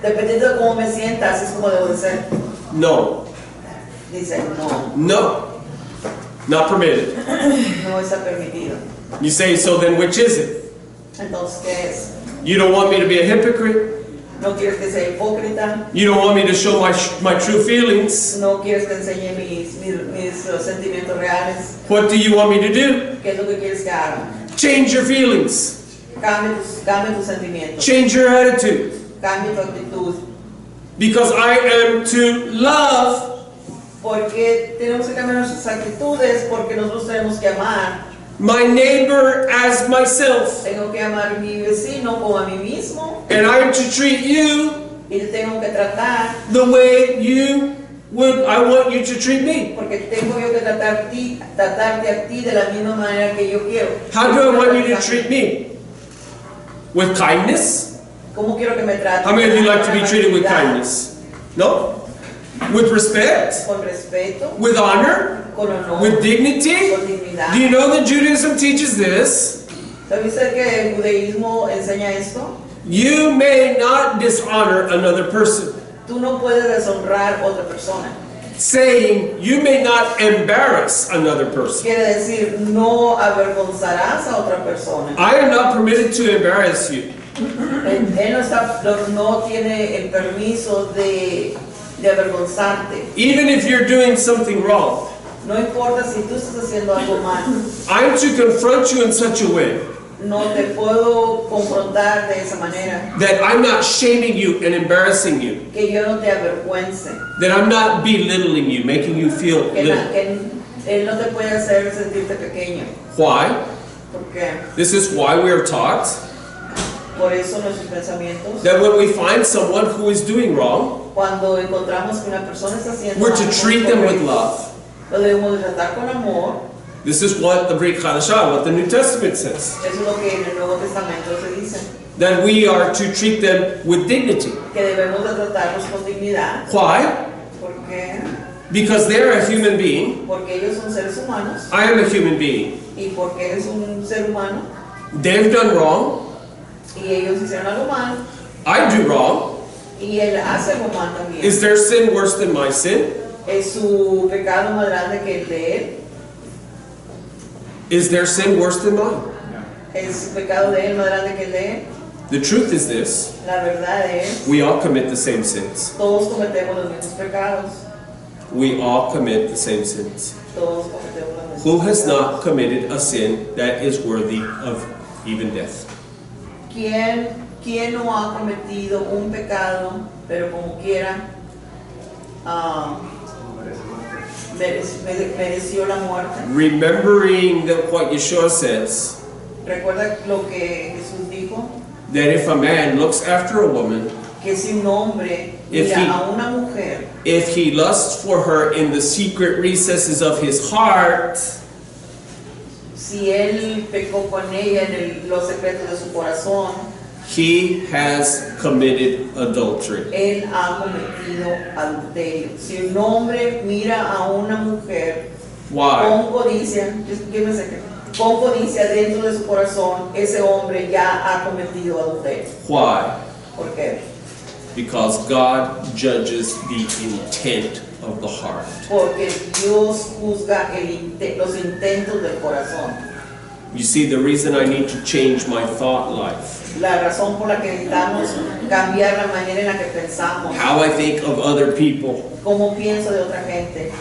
Dependiendo de cómo me sienta, así es como debo de ser. No, Dice, no, no, not permitted. no está permitido. You say, so then which is it? Entonces, ¿qué es? You don't want me to be a hypocrite? No quieres que sea hipócrita, You don't want me to show my true feelings? no quieres que enseñe mis sentimientos reales. What do you want me to do? ¿Qué es lo que quieres que haga? Change your feelings. Cambia tus sentimientos, Change your attitude. cambia tu actitud. Because I am to love. Porque tenemos que cambiar nuestras actitudes, porque nosotros tenemos que amar. My neighbor as myself. Tengo que amar a mi vecino como a mí mismo. And I am to treat you Y te tengo que tratar the way you would I want you to treat me? Porque tengo yo que tratarte a ti de la misma manera que yo quiero. How do I want you to treat me? With kindness? ¿Cómo quiero que me trates? How many of you like to be treated with Con kindness? No? With respect? respeto, With honor? con honor, With dignity? con dignidad. Do you know that Judaism teaches this? ¿Sabes que el judaísmo enseña esto? You may not dishonor another person. Tú no puedes deshonrar a otra persona. Saying you may not embarrass another person. Quiere decir, no avergonzarás a otra persona. I am not permitted to embarrass you. Él no tiene el permiso de avergonzarte. Even if you're doing something wrong. No importa si tú estás haciendo algo mal. I'm to confront you in such a way No te puedo confrontar de esa manera. that I'm not shaming you and embarrassing you. Que yo no te avergüence. That I'm not belittling you, making you feel little. Que él no te puede hacer sentirte pequeño. Why? Porque This is why we are taught por eso nuestros pensamientos. that when we find someone who is doing wrong, Cuando encontramos que una persona está haciendo we're to algo treat them with incorrecto, love. lo debemos de tratar con amor. This is what the Brit Chadashah, what the New Testament says. Eso es lo que en el Nuevo Testamento se dice. That we are to treat them with dignity. Que debemos de tratarlos con dignidad. Why? ¿Por qué? Because they're a human being. Porque ellos son seres humanos. I am a human being. Y porque eres un ser humano. They've done wrong. Y ellos hicieron algo mal. I do wrong. Y él hace algo mal también. Is their sin worse than my sin? ¿Es su pecado más grande que el de él? Is their sin worse than mine? ¿Es su pecado de él más grande que el de él? The truth is this. La verdad es, We all commit the same sins. todos cometemos los mismos pecados. We all commit the same sins. Todos cometemos los mismos Who has pecados. not committed a sin that is worthy of even death? ¿Quién no ha cometido un pecado, pero como quiera, mereció la muerte? Remembering that what Yeshua says, Recuerda lo que Jesús dijo, that if a man looks after a woman, que si un hombre If mira he- a una mujer, if he lusts for her in the secret recesses of his heart, si él pecó con ella en los secretos de su corazón, he has committed adultery. él ha cometido adulterio. Si un hombre mira a una mujer Why? con codicia, con codicia dentro de su corazón, ese hombre ya ha cometido adulterio. Why? ¿Por qué? Because God judges the intent of the heart. Porque Dios juzga los intentos del corazón. You see, the reason I need to change my thought life, La razón por la que necesitamos cambiar la manera en la que pensamos, how I think of other people, cómo pienso de otra gente,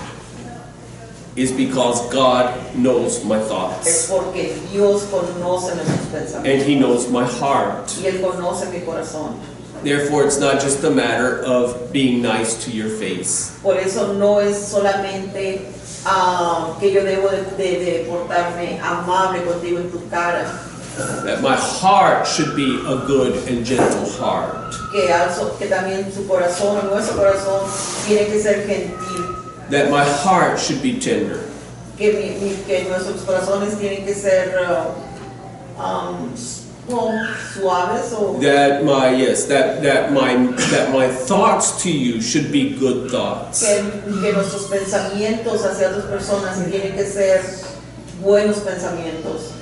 is because God knows my es thoughts. porque Dios conoce nuestros pensamientos And He knows my heart. y Él conoce mi corazón. Therefore, it's not just a matter of being nice to your face. Por eso no es solamente que yo debo de portarme amable contigo en tu cara, That my heart should be a good and gentle heart. que también su corazón, nuestro corazón, tiene que ser gentil, That my heart should be tender. que nuestros corazones tienen que ser suaves o That my thoughts to you should be good thoughts. que nuestros pensamientos hacia otras personas tienen que ser buenos pensamientos.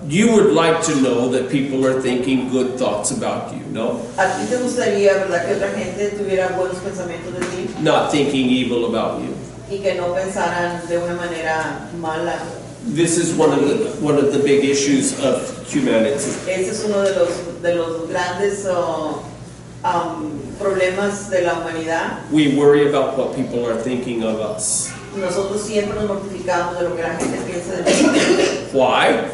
You would like to know that people are thinking good thoughts about you, no? A ti te gustaría, ¿verdad?, que otra gente tuviera buenos pensamientos de ti Not thinking evil about you. y que no pensaran de una manera mala. This is one of the big issues of humanity. Ese es uno de los grandes problemas de la humanidad. We worry about what people are thinking of us. Nosotros siempre nos mortificamos de lo que la gente piensa de nosotros. Why?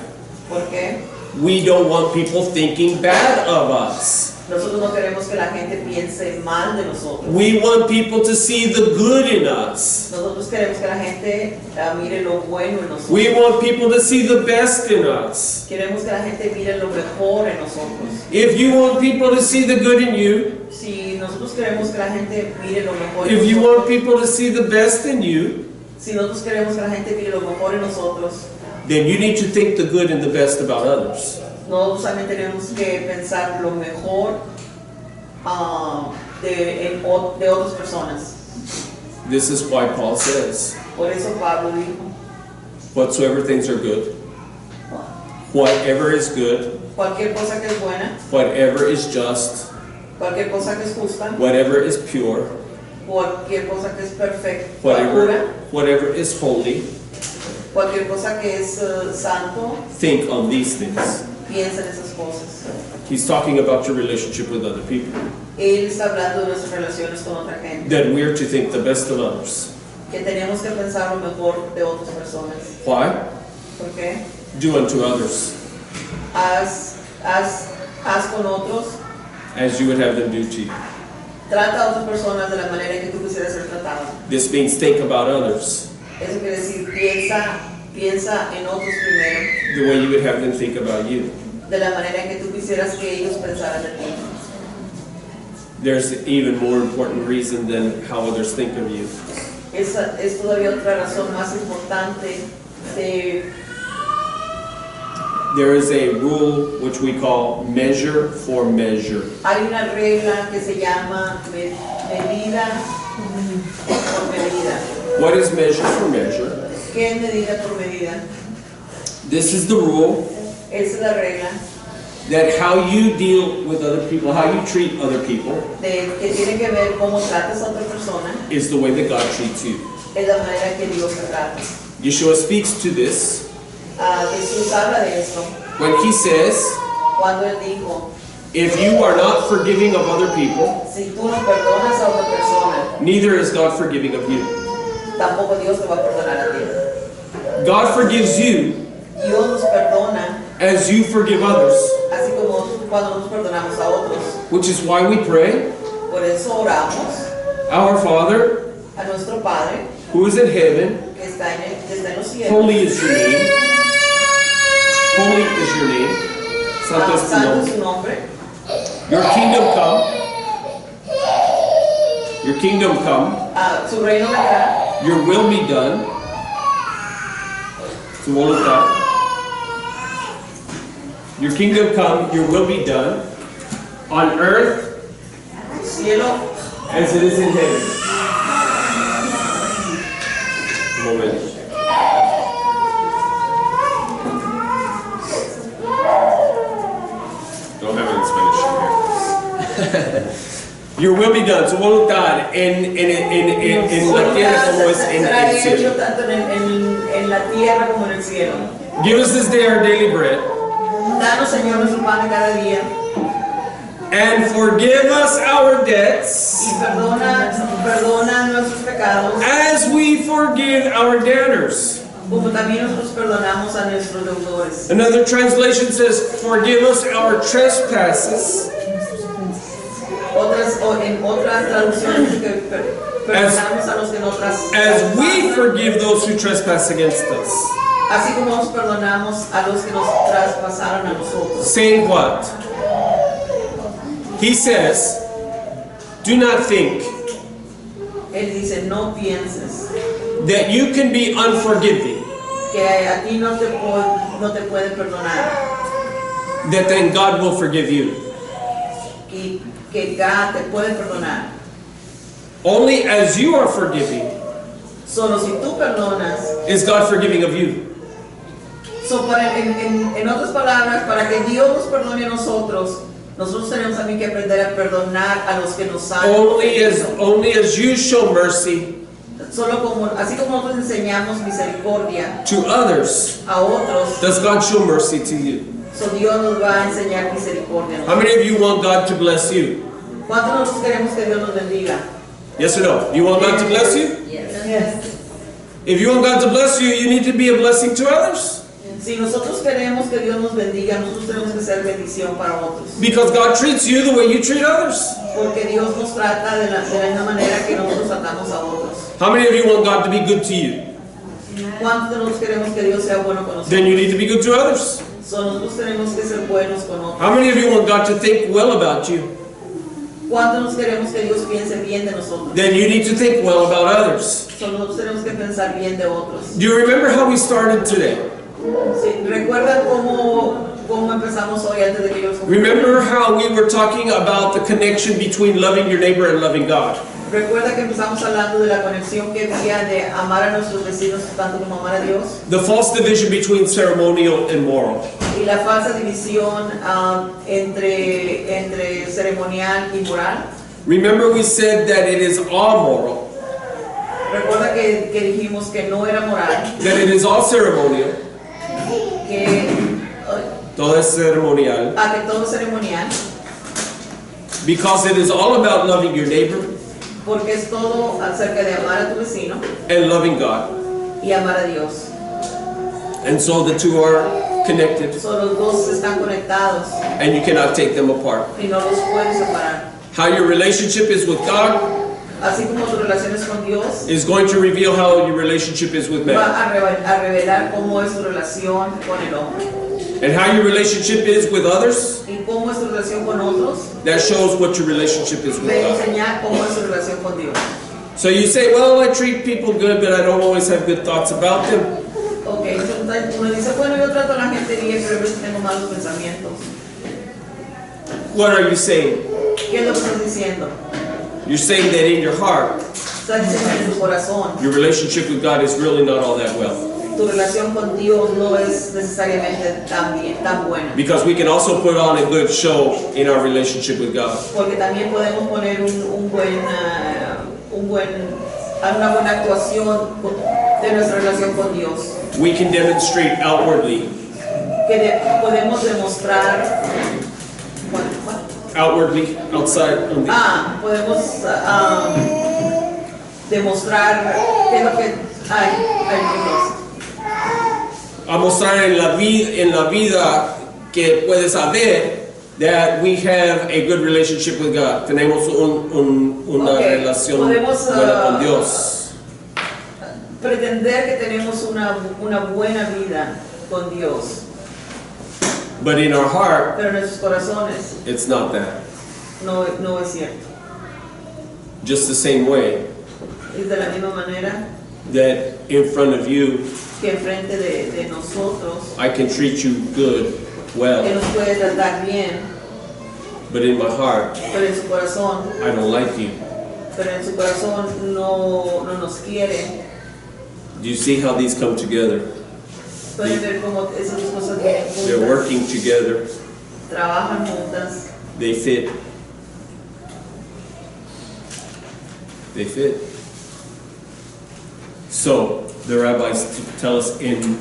¿Por qué? We don't want people thinking bad of us. Nosotros no queremos que la gente piense mal de nosotros. We want people to see the good in us. Nosotros queremos que la gente mire lo bueno en nosotros. We want people to see the best in us. Queremos que la gente mire lo mejor en nosotros. If you want people to see the good in you, Si nosotros queremos que la gente mire lo mejor en if you nosotros, want people to see the best in you, si nosotros queremos que la gente mire lo mejor en nosotros, then you need to think the good and the best about others. nosotros también tenemos que pensar lo mejor de otras personas. This is why Paul says, Por eso Pablo dijo, whatsoever things are good, whatever is good, cualquier cosa que es buena, whatever is just, cualquier cosa que es justa, whatever is pure, cualquier cosa que es perfecta, pura, whatever is holy, cualquier cosa que es santo, think on these things. piensa en esas cosas. He's talking about your relationship with other people. Él está hablando de nuestras relaciones con otra gente, That we are to think the best of others. que tenemos que pensar lo mejor de otras personas. Why? ¿Por qué? Do unto others Haz con otros, as you would have them do to you. trata a otras personas de la manera en que tú quisieras ser tratado. This means think about others Eso quiere decir, piensa en otros primero, the way you would have them think about you. de la manera en que tú quisieras que ellos pensaran de ti. There's an even more important reason than how others think of you. Esa es todavía otra razón más importante de... There is a rule which we call measure for measure. Hay una regla que se llama medida por medida. What is measure for measure? ¿Qué es medida por medida? This is the rule Esa es la regla that how you deal with other people, how you treat other people, que tiene que ver cómo tratas a otra persona, is the way that God treats you. es la manera que Dios te trata. Yeshua speaks to this Jesús habla de esto when he says, cuando Él dijo, if you are not forgiving of other people, si tú no perdonas a otra persona, neither is God forgiving of you. tampoco Dios te va a perdonar a ti. God forgives you Dios nos perdona as you forgive others, así como cuando nos perdonamos a otros. which is why we pray, Por eso oramos Our Father, a nuestro Padre who is in heaven, que está en los cielos. holy is your name. Holy is your name. Santo es tu Santo es nombre. su nombre. Your kingdom come. Your kingdom come. Su reino vendrá. Your will be done. Su voluntad. Your kingdom come. Your will be done on earth Cielo as it is in heaven. Un momento. Don't have it in Spanish here. Your will be done, su voluntad, en la tierra como es en será el hecho cielo. tanto en la tierra como en el cielo. Give us this day our daily bread, Danos, Señor, nuestro pan de cada día and forgive us our debts, y perdona nuestros pecados, as we forgive our debtors. como también nosotros perdonamos a nuestros deudores. Another translation says, forgive us our trespasses, En otras traducciones que perdonamos a los que nos as we traspasan, forgive those who trespass against us. así como nos perdonamos a los que nos traspasaron a nosotros. Saying what? He says, do not think Él dice, no pienses that you can be unforgiving, que a ti no te puede perdonar that then God will forgive you. y que God te puede perdonar. Only as you are forgiving Solo si tú perdonas. is God forgiving of you. En otras palabras, para que Dios nos perdone a nosotros tenemos también que aprender a perdonar a los que nos han ofendido. Only as you show mercy Así como nosotros enseñamos misericordia to others, a otros, does God show mercy to you. Dios nos va a enseñar misericordia. How many of you want God to bless you? ¿Cuántos nosotros queremos que Dios nos bendiga? Yes or no? Do you want God to bless you? Yes. If you want God to bless you, you need to be a blessing to others. Si nosotros queremos que Dios nos bendiga, nosotros tenemos que ser bendición para otros. Because God treats you the way you treat others. Porque Dios nos trata de la misma manera que nosotros tratamos a otros. How many of you want God to be good to you? ¿Cuántos de nosotros queremos que Dios sea bueno con nosotros? Then you need to be good to others. So, nosotros tenemos que ser buenos con otros. How many of you want God to think well about you? ¿Cuántos nos queremos que Dios piense bien de nosotros? Then you need to think well about others. So, nosotros tenemos que pensar bien de otros. Do you remember how we started today? Sí, ¿recuerdan cómo empezamos hoy antes de que yo los Remember how we were talking about the connection between loving your neighbor and loving God? Recuerda que empezamos hablando de la conexión que había de amar a nuestros vecinos tanto como amar a Dios. The false division between ceremonial and moral. Y la falsa división entre ceremonial y moral. Remember we said that it is all moral, Recuerda que dijimos que no era moral, that it is all ceremonial, que todo es ceremonial, que todo es ceremonial, because it is all about loving your neighbor porque es todo acerca de amar a tu vecino and loving God. y amar a Dios. And so the two are connected, So, los dos están conectados and you cannot take them apart. y no los puedes separar. How your relationship is with God Así como tu relación es con Dios, is going to reveal how your relationship is with man. va a revelar cómo es tu relación con el hombre. And how your relationship is with others, Y cómo es tu relación con otros, that shows what your relationship is with debe God. enseñar cómo es tu relación con Dios. So you say, well, I treat people good, but I don't always have good thoughts about them. Ok, entonces uno dice, bueno, yo trato a la gente bien, pero a veces tengo malos pensamientos. What are you saying? ¿Qué es lo que estás diciendo? You're saying that in your heart, Estás diciendo en tu corazón, your relationship with God is really not all that well. tu relación con Dios no es necesariamente tan buena. Because we can also put on a good show in our relationship with God. Porque también podemos poner una buena actuación de nuestra relación con Dios. We can demonstrate outwardly, Podemos demostrar. outwardly, outside. Podemos demostrar qué es lo que hay. A mostrar en la vida que puedes saber that we have a good relationship with God. Tenemos una relación Podemos, buena con Dios. Pretender que tenemos una buena vida con Dios, But in our heart, pero en nuestros corazones it's not that. no es cierto. Just the same way Es de la misma manera that in front of you, que enfrente de nosotros, I can treat you good, que well, nos puede tratar bien, but in my heart, pero en su corazón, I don't like you. no nos quiere. Do you see how these come together? Pueden ver cómo esas dos cosas vienen They're juntas, working together. trabajan juntas. They fit. They fit. So the rabbis tell us in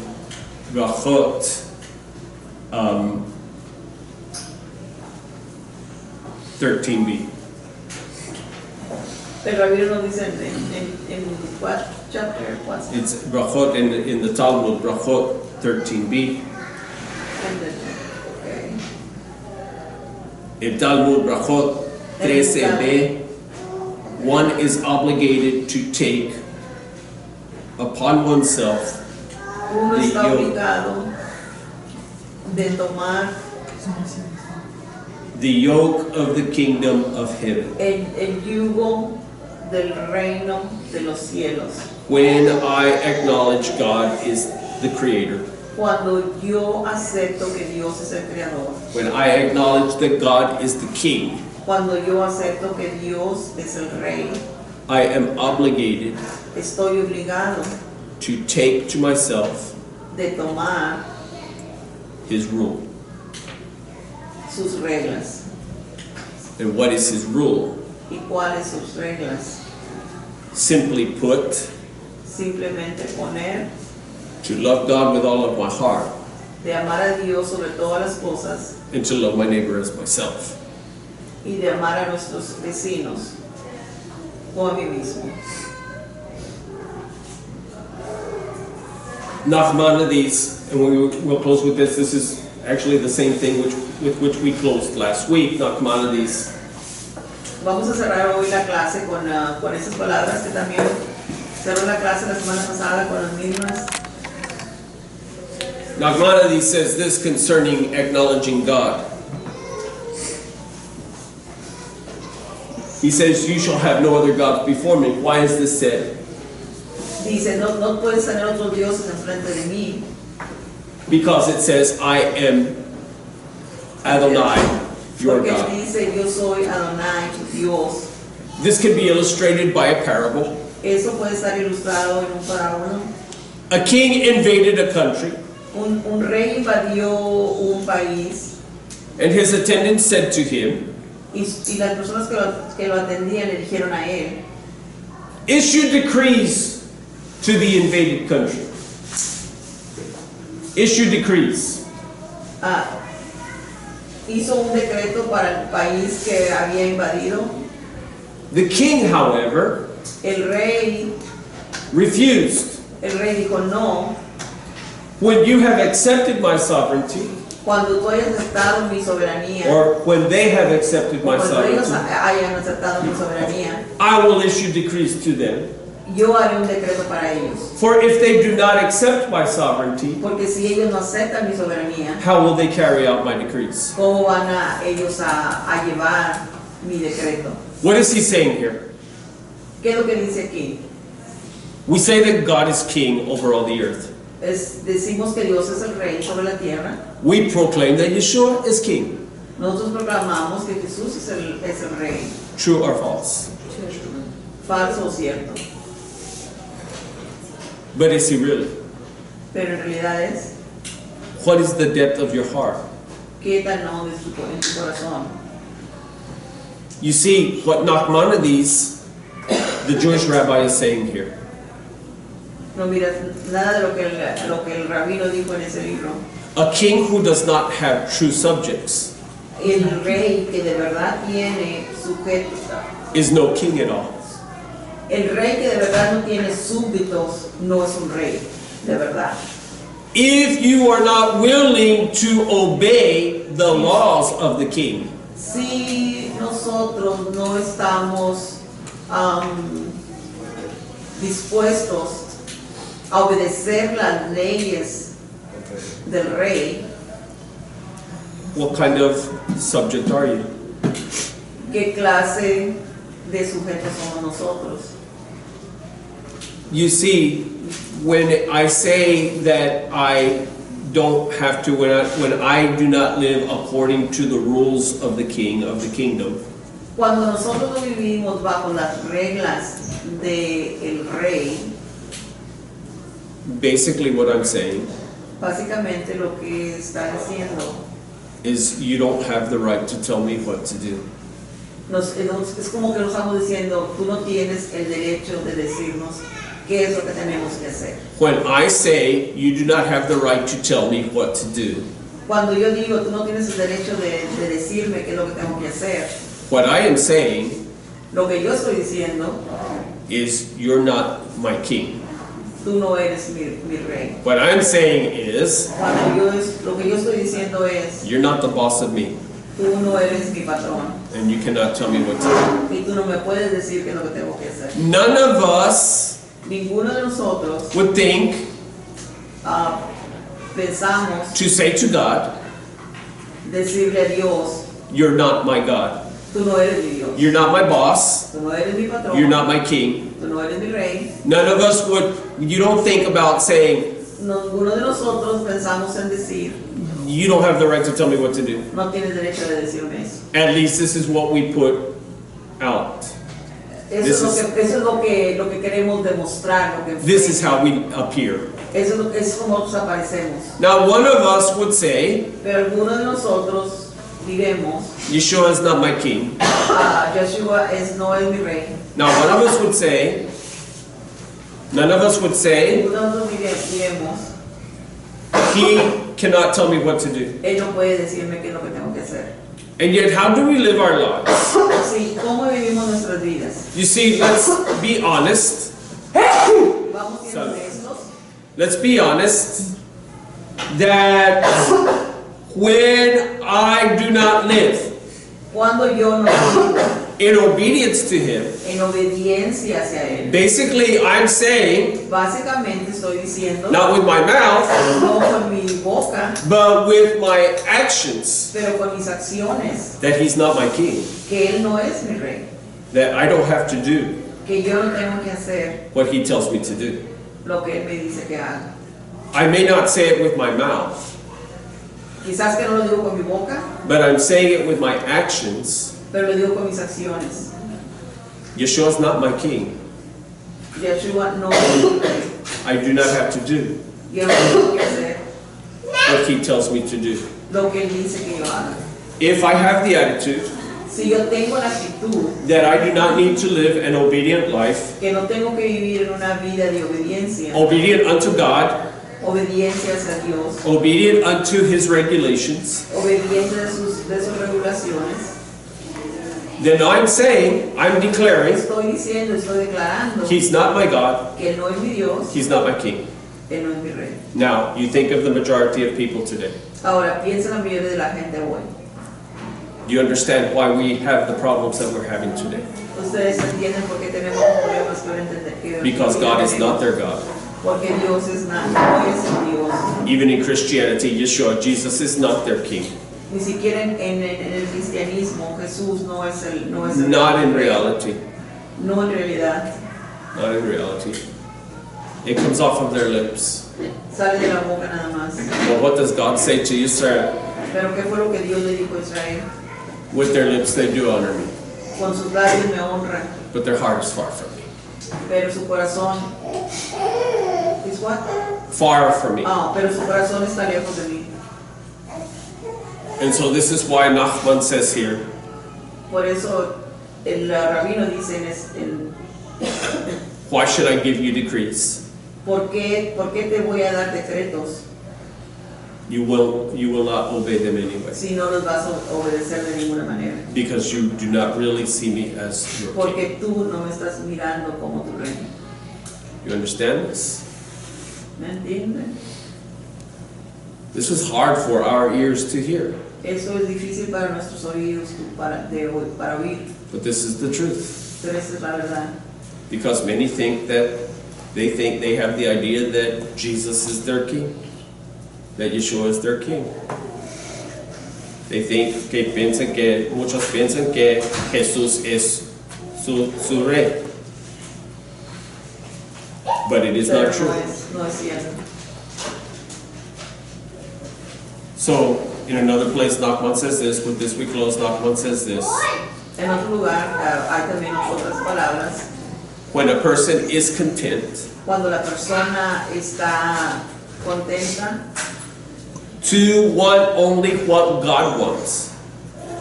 Brachot, 13b. Pero la Biblia nos dice en what chapter, what? It's Brachot in the Talmud, Brachot 13b. Okay. In Talmud, Brachot 13b, one is obligated to take upon oneself Uno the está yoke, obligado de tomar the yoke of the kingdom of heaven. el yugo del reino de los cielos. When I acknowledge God is the creator, Cuando yo acepto que Dios es el creador, when I acknowledge that God is the king, cuando yo acepto que Dios es el rey, I am obligated estoy obligado to take to myself de tomar his rule. sus reglas. And what is his rule? ¿Y cuáles sus reglas? Simply put, Simplemente poner to love God with all of my heart de amar a Dios sobre todas las cosas and to love my neighbor as myself. y de amar a nuestros vecinos como a mí mismo. Nachmanides, and we'll close with this. This is actually the same thing with which we closed last week. Nachmanides. Vamos a cerrar hoy la clase con esas palabras que también cerró la clase la semana pasada con las mismas. Nachmanides says this concerning acknowledging God. He says, "You shall have no other gods before me." Why is this said? Dice, no puedes tener otros dioses enfrente de mí. Because it says, "I am Adonai, your Porque God." dice, yo soy Adonai, tu Dios. This can be illustrated by a parable. Eso puede estar ilustrado en un parábola. A king invaded a country, Un rey invadió un país and his attendants said to him, y las personas que lo atendían le dijeron a él, "Issue decrees to the invaded country." Issue decrees. Hizo un decreto para el país que había invadido. The king, however, El rey refused. dijo no, When you have accepted my sovereignty, cuando tú hayas aceptado mi soberanía, or when they have accepted my cuando ellos sovereignty, hayan aceptado mi soberanía, I will issue decrees to them. yo haré un decreto para ellos. For if they do not accept my sovereignty, Porque si ellos no aceptan mi soberanía, how will they carry out my decrees? ¿cómo van ellos a llevar mi decreto? What is he saying here? ¿Qué es lo que dice aquí? We say that God is king over all the earth. Decimos que Dios es el rey sobre la tierra. We proclaim that Yeshua is king. Nosotros proclamamos que Jesús es el rey. True or false? Falso o cierto. But is he really? Pero en realidad es, What is the depth of your heart? ¿qué tan hondo es en tu corazón? You see, what Nachmanides, the Jewish rabbi, is saying here. No miras nada de lo que el rabino dijo en ese libro. A king who does not have true subjects El rey que de verdad tiene sujetos. is no king at all. El rey que de verdad no tiene súbditos no es un rey, de verdad. If you are not willing to obey the laws of the king, Si nosotros no estamos dispuestos a obedecer las leyes del rey, what kind of subject are you? ¿qué clase de sujetos somos nosotros? You see, when I say that I don't have to, when I do not live according to the rules of the king, of the kingdom, Cuando nosotros no vivimos bajo las reglas del rey, basically what I'm saying básicamente lo que está diciendo is you don't have the right to tell me what to do. es como que nos estamos diciendo, tú no tienes el derecho de decirnos qué es lo que tenemos que hacer. When I say you do not have the right to tell me what to do, Cuando yo digo, tú no tienes el derecho de decirme qué es lo que tengo que hacer, what I am saying lo que yo estoy diciendo, is you're not my king. tú no eres mi rey. What I'm saying is Lo que yo estoy diciendo es, you're not the boss of me, tú no eres mi patrón and you cannot tell me what to y tú no me puedes decir qué es lo que tengo que hacer. do. None of us Ninguno de nosotros would think pensamos to say to God, decirle a Dios, you're not my God. tú no eres mi Dios, You're not my boss. tú no eres mi patrón, You're not my king. tú no eres mi rey. None of us would, you don't think about saying, Ninguno de nosotros pensamos en decir, you don't have the right to tell me what to do. no tienes derecho de decirme eso. At least this is what we put out. Eso es lo que queremos demostrar, lo que This is how we appear. eso es como nosotros aparecemos. Now one of us would say, Pero algunos de nosotros diremos, Yeshua is not my king. Yeshua no es mi rey. Now one of us would say, none of us would say, Nosotros diremos, he cannot tell me what to do. él no puede decirme qué es lo que tengo que hacer. And yet, how do we live our lives? Sí, ¿cómo vivimos nuestras vidas? You see, let's be honest. Vamos siendo honestos. let's be honest, that when I do not live Cuando yo no vivo in obedience to Him, en obediencia hacia Él, basically I'm saying, básicamente estoy diciendo, not with my mouth, no con mi boca, but with my actions, pero con mis acciones, that He's not my king, que Él no es mi rey, that I don't have to do que yo no tengo que hacer what He tells me to do. lo que Él me dice que haga. I may not say it with my mouth, Quizás que no lo digo con mi boca, but I'm saying it with my actions. pero lo digo con mis acciones. Yeshua's not my king. Yeshua no es mi rey. I do not have to do Yo no tengo que hacer what He tells me to do. lo que Él dice que yo haga. If I have the attitude Si yo tengo la actitud that I do not need to live an obedient life, que no tengo que vivir en una vida de obediencia, obedient unto God, obediencia hacia Dios, obedient unto His regulations, obediente de sus regulaciones, then I'm saying, I'm declaring, estoy diciendo, estoy declarando He's not my God, que Él no es mi Dios, He's not my king. Él no es mi rey. Now, you think of the majority of people today. Ahora, piensa en la mayoría de la gente hoy. Do you understand why we have the problems that we're having today? Ustedes entienden por qué tenemos problemas que ahora entender. Because God is not their God. Porque Dios no es el Dios. Even in Christianity, Yeshua, Jesus is not their king. Ni siquiera en el cristianismo Jesús no es el Not in reality. No en realidad. Not in reality. It comes off of their lips. Sale de la boca nada más. But what does God say to Israel? Pero qué fue lo que Dios le dijo a Israel. With their lips they do honor me, Con sus labios me honran, but their heart is far from me. pero su corazón is what? Far from me. Pero su corazón está lejos de mí. And so this is why Nachman says here, Por eso el rabino dice why should I give you decrees? ¿por qué te voy a dar decretos You will not obey them anyway. si no los vas a obedecer de ninguna manera? Because you do not really see me as your king. Porque tú no me estás mirando como tu rey. You understand this? ¿Me entiendes? This is hard for our ears to hear, Eso es difícil para nuestros oídos para oír, but this is the truth. pero esa es la verdad. Because many think they have the idea that Jesus is their king, that Yeshua is their king. They think muchos piensan que Jesús es su rey. But it is Pero not true. no es cierto. So, in another place, Nachman says this. With this we close. Nachman says this. En otro lugar hay también otras palabras. When a person is content Cuando la persona está contenta to want only what God wants,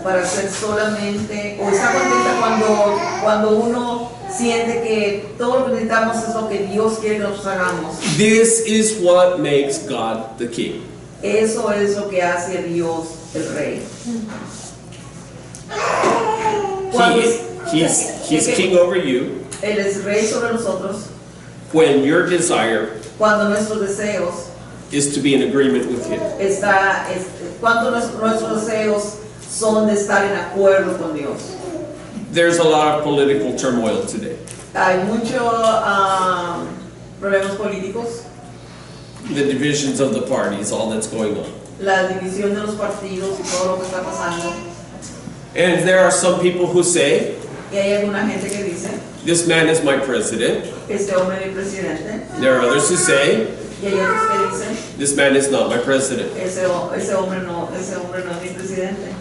para hacer solamente, o está contenta cuando uno siente que todo lo que necesitamos es lo que Dios quiere que nosotros hagamos. this is what makes God the king. Eso es lo que hace a Dios el rey. He's king over you Él es rey sobre nosotros when your desire cuando nuestros deseos is to be in agreement with Him. cuando nuestros deseos son de estar en acuerdo con Dios. There's a lot of political turmoil today. Hay muchos problemas políticos, The divisions of the parties, all that's going on. la división de los partidos y todo lo que está pasando. And there are some people who say, Y hay alguna gente que dice, this man is my president. este hombre es mi presidente. There are others who say, Y hay otros que dicen, this man is not my president. ese hombre no es mi presidente.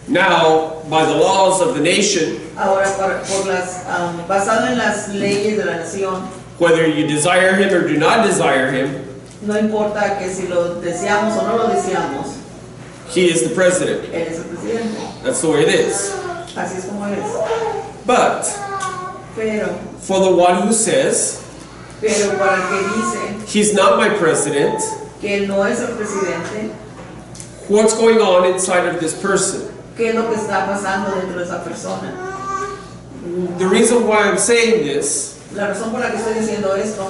Now, by the laws of the nation, Ahora, basado en las leyes de la nación, whether you desire him or do not desire him, no importa que si lo deseamos o no lo deseamos, he is the president. él es el presidente. That's the way it is. Así es como es. But Pero for the one who says, para el que dice he's not my president, que él no es el presidente, what's going on inside of this person? ¿qué es lo que está pasando dentro de esa persona? The reason why I'm saying this La razón por la que estoy diciendo esto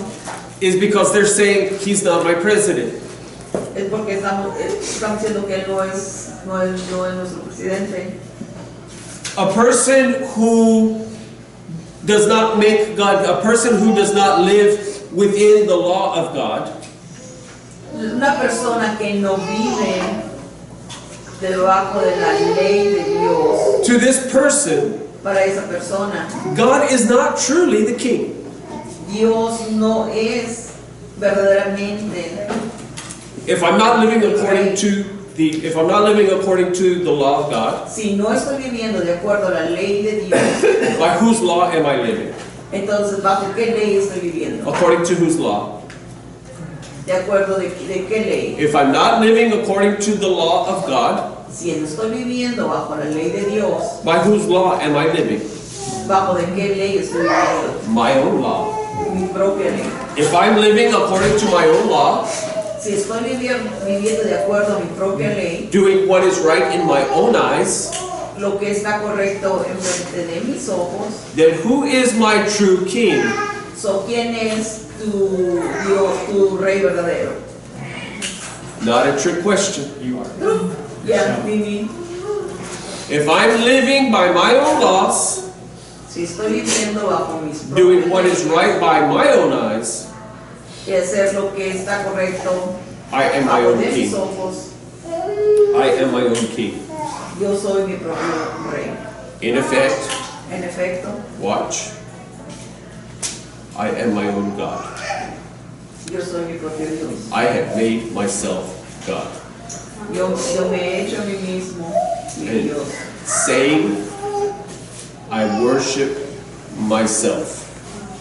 is because they're saying he's not my president. Es porque estamos diciendo que él no es nuestro presidente. A person who does not make God, a person who does not live within the law of God, Una persona que no vive debajo de la ley de Dios, to this person, para esa persona, God is not truly the king. Dios no es verdaderamente. If I'm not living according to the law of God, Si no estoy viviendo de acuerdo a la ley de Dios, by whose law am I living? entonces ¿bajo qué ley estoy viviendo? According to whose law? ¿De acuerdo de qué ley? If I'm not living according to the law of God, Si no estoy viviendo bajo la ley de Dios, by whose law am I living? ¿bajo de qué ley estoy viviendo? My own law. Mi propia ley. If I'm living according to my own law, Si estoy viviendo de acuerdo a mi propia ley, doing what is right in my own eyes, lo que está correcto en frente de mis ojos, then who is my true king? so ¿quién es tu Dios, tu rey verdadero? Not a trick question. You are. Ya, Mimi, If I'm living by my own laws, si estoy viviendo bajo mis doing what is leyes, right by my own eyes, y hacer lo que está correcto I am my bajo own de mis king. ojos, I am my own king. yo soy mi propio rey. In effect, En efecto, watch. I am my own God. yo soy mi propio Dios. I have made myself God. Yo me he hecho a mí mismo mi And Dios. saying, I worship myself,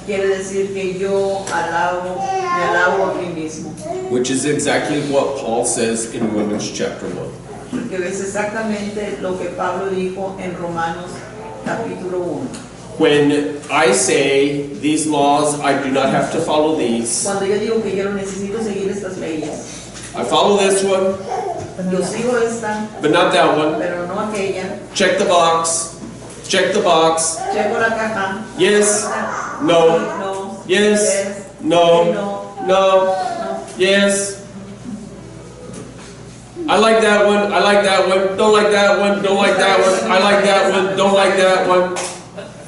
Quiere decir que yo me alabo a mí mismo. which is exactly what Paul says in Romans chapter 1. Que es exactamente lo que Pablo dijo en Romanos capítulo 1. When I say these laws, I do not have to follow these. Cuando yo digo que yo no necesito seguir estas leyes, I follow this one, yo sigo esta, but not that one. pero no aquella. Check the box. Check the box. Checo la caja. Yes. Sí, No. no. Yes. Sí, No. no. No. No. Yes. I like that one. I like that one. Don't like that one. Don't like that one. I like that one. Don't like that one.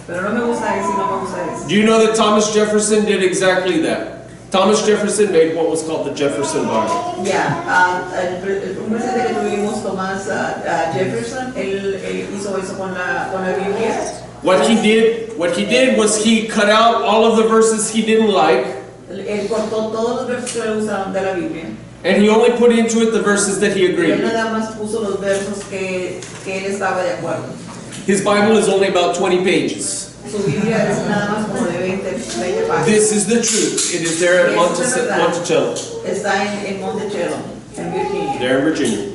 Pero no me gusta ese y no me gusta ese. Do you know that Thomas Jefferson did exactly that? Thomas Jefferson made what was called the Jefferson Bible. Ya, un presidente que tuvimos, Thomas Jefferson, él hizo eso con la Biblia. What he did was he cut out all of the verses he didn't like, Él cortó todos los versos que le gustaban de la Biblia. and he only put into it the verses that he Y agreed él with. nada más puso los versos que él estaba de acuerdo. His Bible is only about 20 pages. Su Biblia es nada más como de 20 páginas. This is the truth. It is there at Monticello. Está en Monticello, en Virginia. There in Virginia.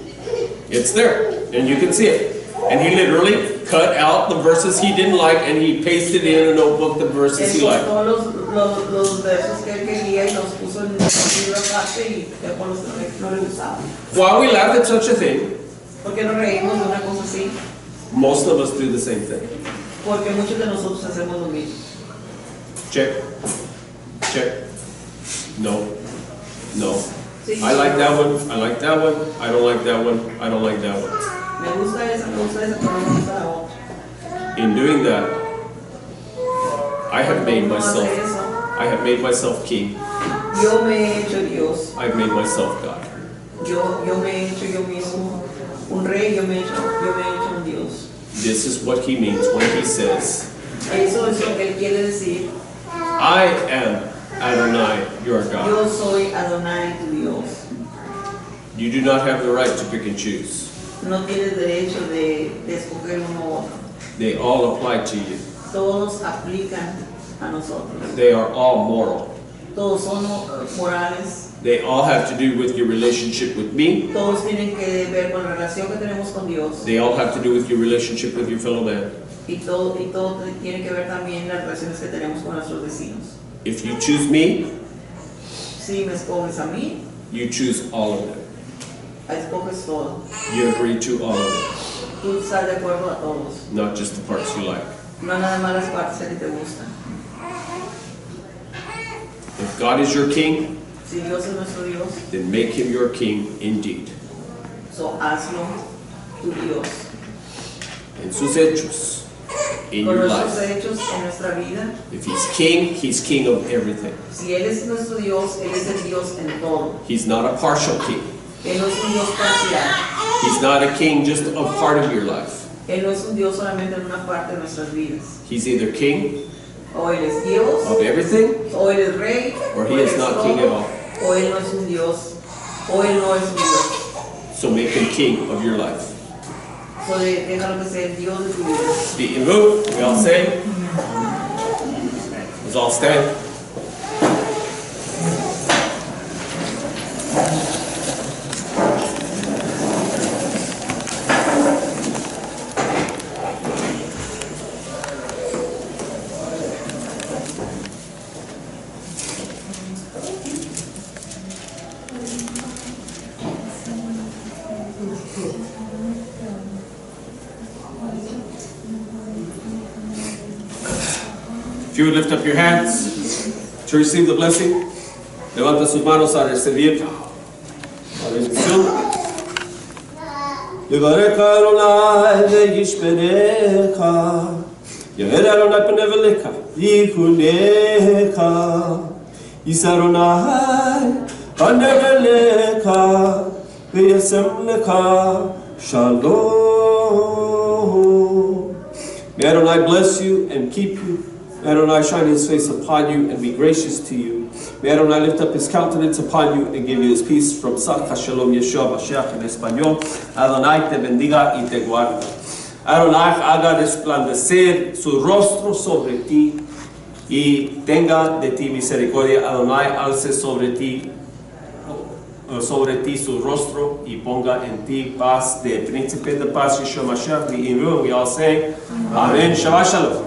It's there, and you can see it. And he literally cut out the verses he didn't like, and he pasted in a notebook the verses Él he liked. cortó los versos que él quería y los puso en un libro aparte y dejó los que no le gustaban. While we laugh at such a thing, ¿Por qué nos reímos de una cosa así? most of us do the same thing. Porque muchos de nosotros hacemos lo mismo. Check. Check. No. No. Sí, I like that one. I like that one. I don't like that one. I don't like that one. Me gusta esa, pero no me gusta la otra. In doing that, I have made Cuando uno hace myself. eso, I have made myself king. yo me he hecho Dios. I've made myself God. Yo me he hecho yo mismo un rey, yo me he hecho un Dios. This is what he means when he says, Eso es lo que él quiere decir. I am Adonai, your God. Yo soy Adonai, tu Dios. You do not have the right to pick and choose. No tienes derecho de escoger uno u otro. They all apply to you. Todos aplican a nosotros. They are all moral. Todos son morales. They all have to do with your relationship with me. Todos tienen que ver con la relación que tenemos con Dios. They all have to do with your relationship with your fellow man. Y todo tiene que ver también las relaciones que tenemos con nuestros vecinos. If you choose me, Si me escoges a mí, you choose all of them. escoges todo. You agree to all of them, Tú estás de acuerdo a todos. not just the parts you like. No nada más las partes que a ti te gustan. If God is your king, Si Dios es nuestro Dios, then make him your king indeed. so hazlo tu Dios. En sus hechos, in Con your nuestros life. hechos en nuestra vida. If he's king of everything. Si Él es nuestro Dios, Él es el Dios en todo. He's not a partial king. Él no es un Dios parcial. He's not a king just of part of your life. Él no es un Dios solamente en una parte de nuestras vidas. He's either king O Él es Dios, of everything, o Él es rey, or o he Él is es not todo, king at all. o Él no es un Dios, o Él no es un Dios. So make him king of your life. So déjalo que sea el Dios de tu vida. Be in move. We all say. Let's all stand. If you would lift up your hands to receive the blessing, levanta sus manos a recibir la bendición. Yivarech Adonai ve'yishmerecha, Yaher Adonai panav elecha v'yichunecha, Yisar Adonai panav elecha v'yasem lecha shalom. May Adonai bless you and keep you. May Adonai shine his face upon you and be gracious to you. May Adonai lift up his countenance upon you and give you his peace. From Saka Shalom Yeshua Mashiach en español. Adonai te bendiga y te guarda. Adonai haga resplandecer su rostro sobre ti y tenga de ti misericordia. Adonai alce sobre ti su rostro y ponga en ti paz. De príncipe de paz Yeshua Mashiach. We all say Amen. Shabbat Shalom.